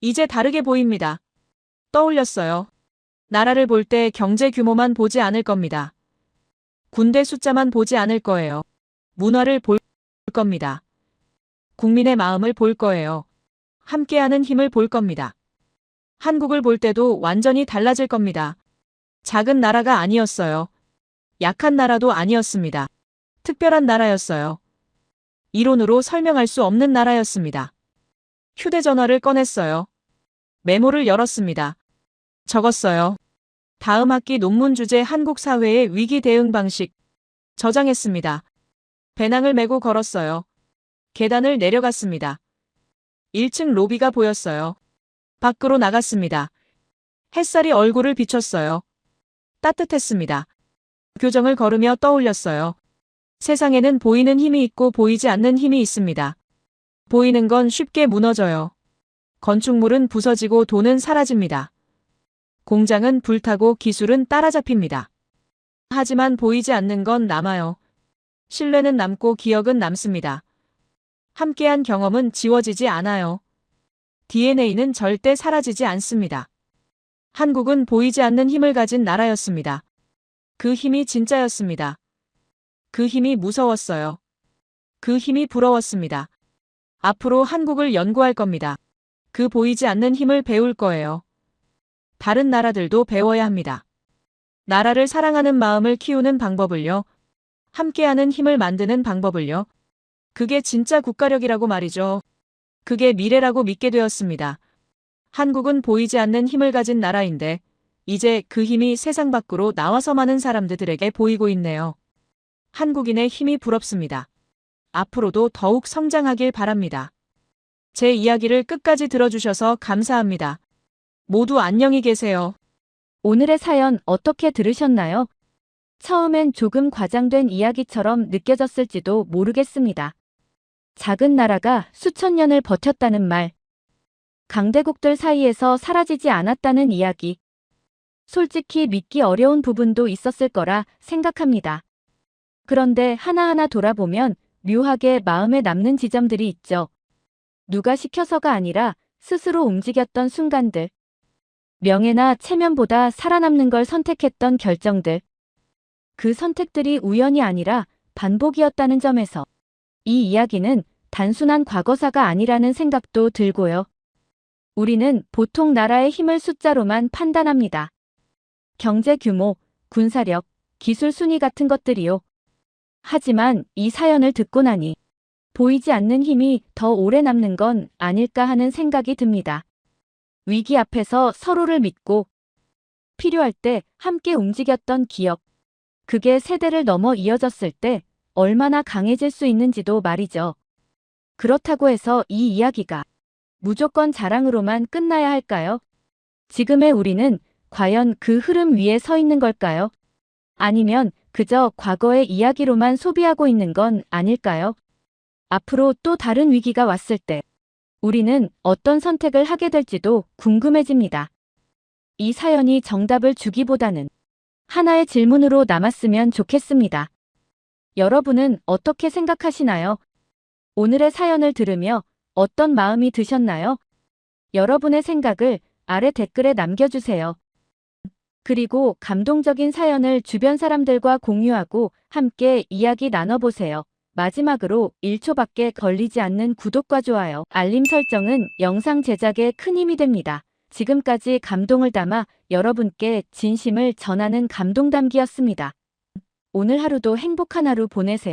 이제 다르게 보입니다. 떠올렸어요. 나라를 볼 때 경제 규모만 보지 않을 겁니다. 군대 숫자만 보지 않을 거예요. 문화를 볼 겁니다. 국민의 마음을 볼 거예요. 함께하는 힘을 볼 겁니다. 한국을 볼 때도 완전히 달라질 겁니다. 작은 나라가 아니었어요. 약한 나라도 아니었습니다. 특별한 나라였어요. 이론으로 설명할 수 없는 나라였습니다. 휴대전화를 꺼냈어요. 메모를 열었습니다. 적었어요. 다음 학기 논문 주제 한국 사회의 위기 대응 방식. 저장했습니다. 배낭을 메고 걸었어요. 계단을 내려갔습니다. 1층 로비가 보였어요. 밖으로 나갔습니다. 햇살이 얼굴을 비췄어요. 따뜻했습니다. 교정을 걸으며 떠올렸어요. 세상에는 보이는 힘이 있고 보이지 않는 힘이 있습니다. 보이는 건 쉽게 무너져요. 건축물은 부서지고 돈은 사라집니다. 공장은 불타고 기술은 따라잡힙니다. 하지만 보이지 않는 건 남아요. 신뢰는 남고 기억은 남습니다. 함께한 경험은 지워지지 않아요. DNA는 절대 사라지지 않습니다. 한국은 보이지 않는 힘을 가진 나라였습니다. 그 힘이 진짜였습니다. 그 힘이 무서웠어요. 그 힘이 부러웠습니다. 앞으로 한국을 연구할 겁니다. 그 보이지 않는 힘을 배울 거예요. 다른 나라들도 배워야 합니다. 나라를 사랑하는 마음을 키우는 방법을요. 함께하는 힘을 만드는 방법을요. 그게 진짜 국가력이라고 말이죠. 그게 미래라고 믿게 되었습니다. 한국은 보이지 않는 힘을 가진 나라인데 이제 그 힘이 세상 밖으로 나와서 많은 사람들에게 보이고 있네요. 한국인의 힘이 부럽습니다. 앞으로도 더욱 성장하길 바랍니다. 제 이야기를 끝까지 들어주셔서 감사합니다. 모두 안녕히 계세요. 오늘의 사연 어떻게 들으셨나요? 처음엔 조금 과장된 이야기처럼 느껴졌을지도 모르겠습니다. 작은 나라가 수천 년을 버텼다는 말, 강대국들 사이에서 사라지지 않았다는 이야기. 솔직히 믿기 어려운 부분도 있었을 거라 생각합니다. 그런데 하나하나 돌아보면 묘하게 마음에 남는 지점들이 있죠. 누가 시켜서가 아니라 스스로 움직였던 순간들. 명예나 체면보다 살아남는 걸 선택했던 결정들. 그 선택들이 우연이 아니라 반복이었다는 점에서 이 이야기는 단순한 과거사가 아니라는 생각도 들고요. 우리는 보통 나라의 힘을 숫자로만 판단합니다. 경제 규모, 군사력, 기술 순위 같은 것들이요. 하지만 이 사연을 듣고 나니 보이지 않는 힘이 더 오래 남는 건 아닐까 하는 생각이 듭니다. 위기 앞에서 서로를 믿고 필요할 때 함께 움직였던 기억. 그게 세대를 넘어 이어졌을 때 얼마나 강해질 수 있는지도 말이죠. 그렇다고 해서 이 이야기가 무조건 자랑으로만 끝나야 할까요? 지금의 우리는 과연 그 흐름 위에 서 있는 걸까요? 아니면 그저 과거의 이야기로만 소비하고 있는 건 아닐까요? 앞으로 또 다른 위기가 왔을 때 우리는 어떤 선택을 하게 될지도 궁금해집니다. 이 사연이 정답을 주기보다는 하나의 질문으로 남았으면 좋겠습니다. 여러분은 어떻게 생각하시나요? 오늘의 사연을 들으며 어떤 마음이 드셨나요? 여러분의 생각을 아래 댓글에 남겨주세요. 그리고 감동적인 사연을 주변 사람들과 공유하고 함께 이야기 나눠보세요. 마지막으로 1초밖에 걸리지 않는 구독과 좋아요, 알림 설정은 영상 제작에 큰 힘이 됩니다. 지금까지 감동을 담아 여러분께 진심을 전하는 감동담기였습니다. 오늘 하루도 행복한 하루 보내세요.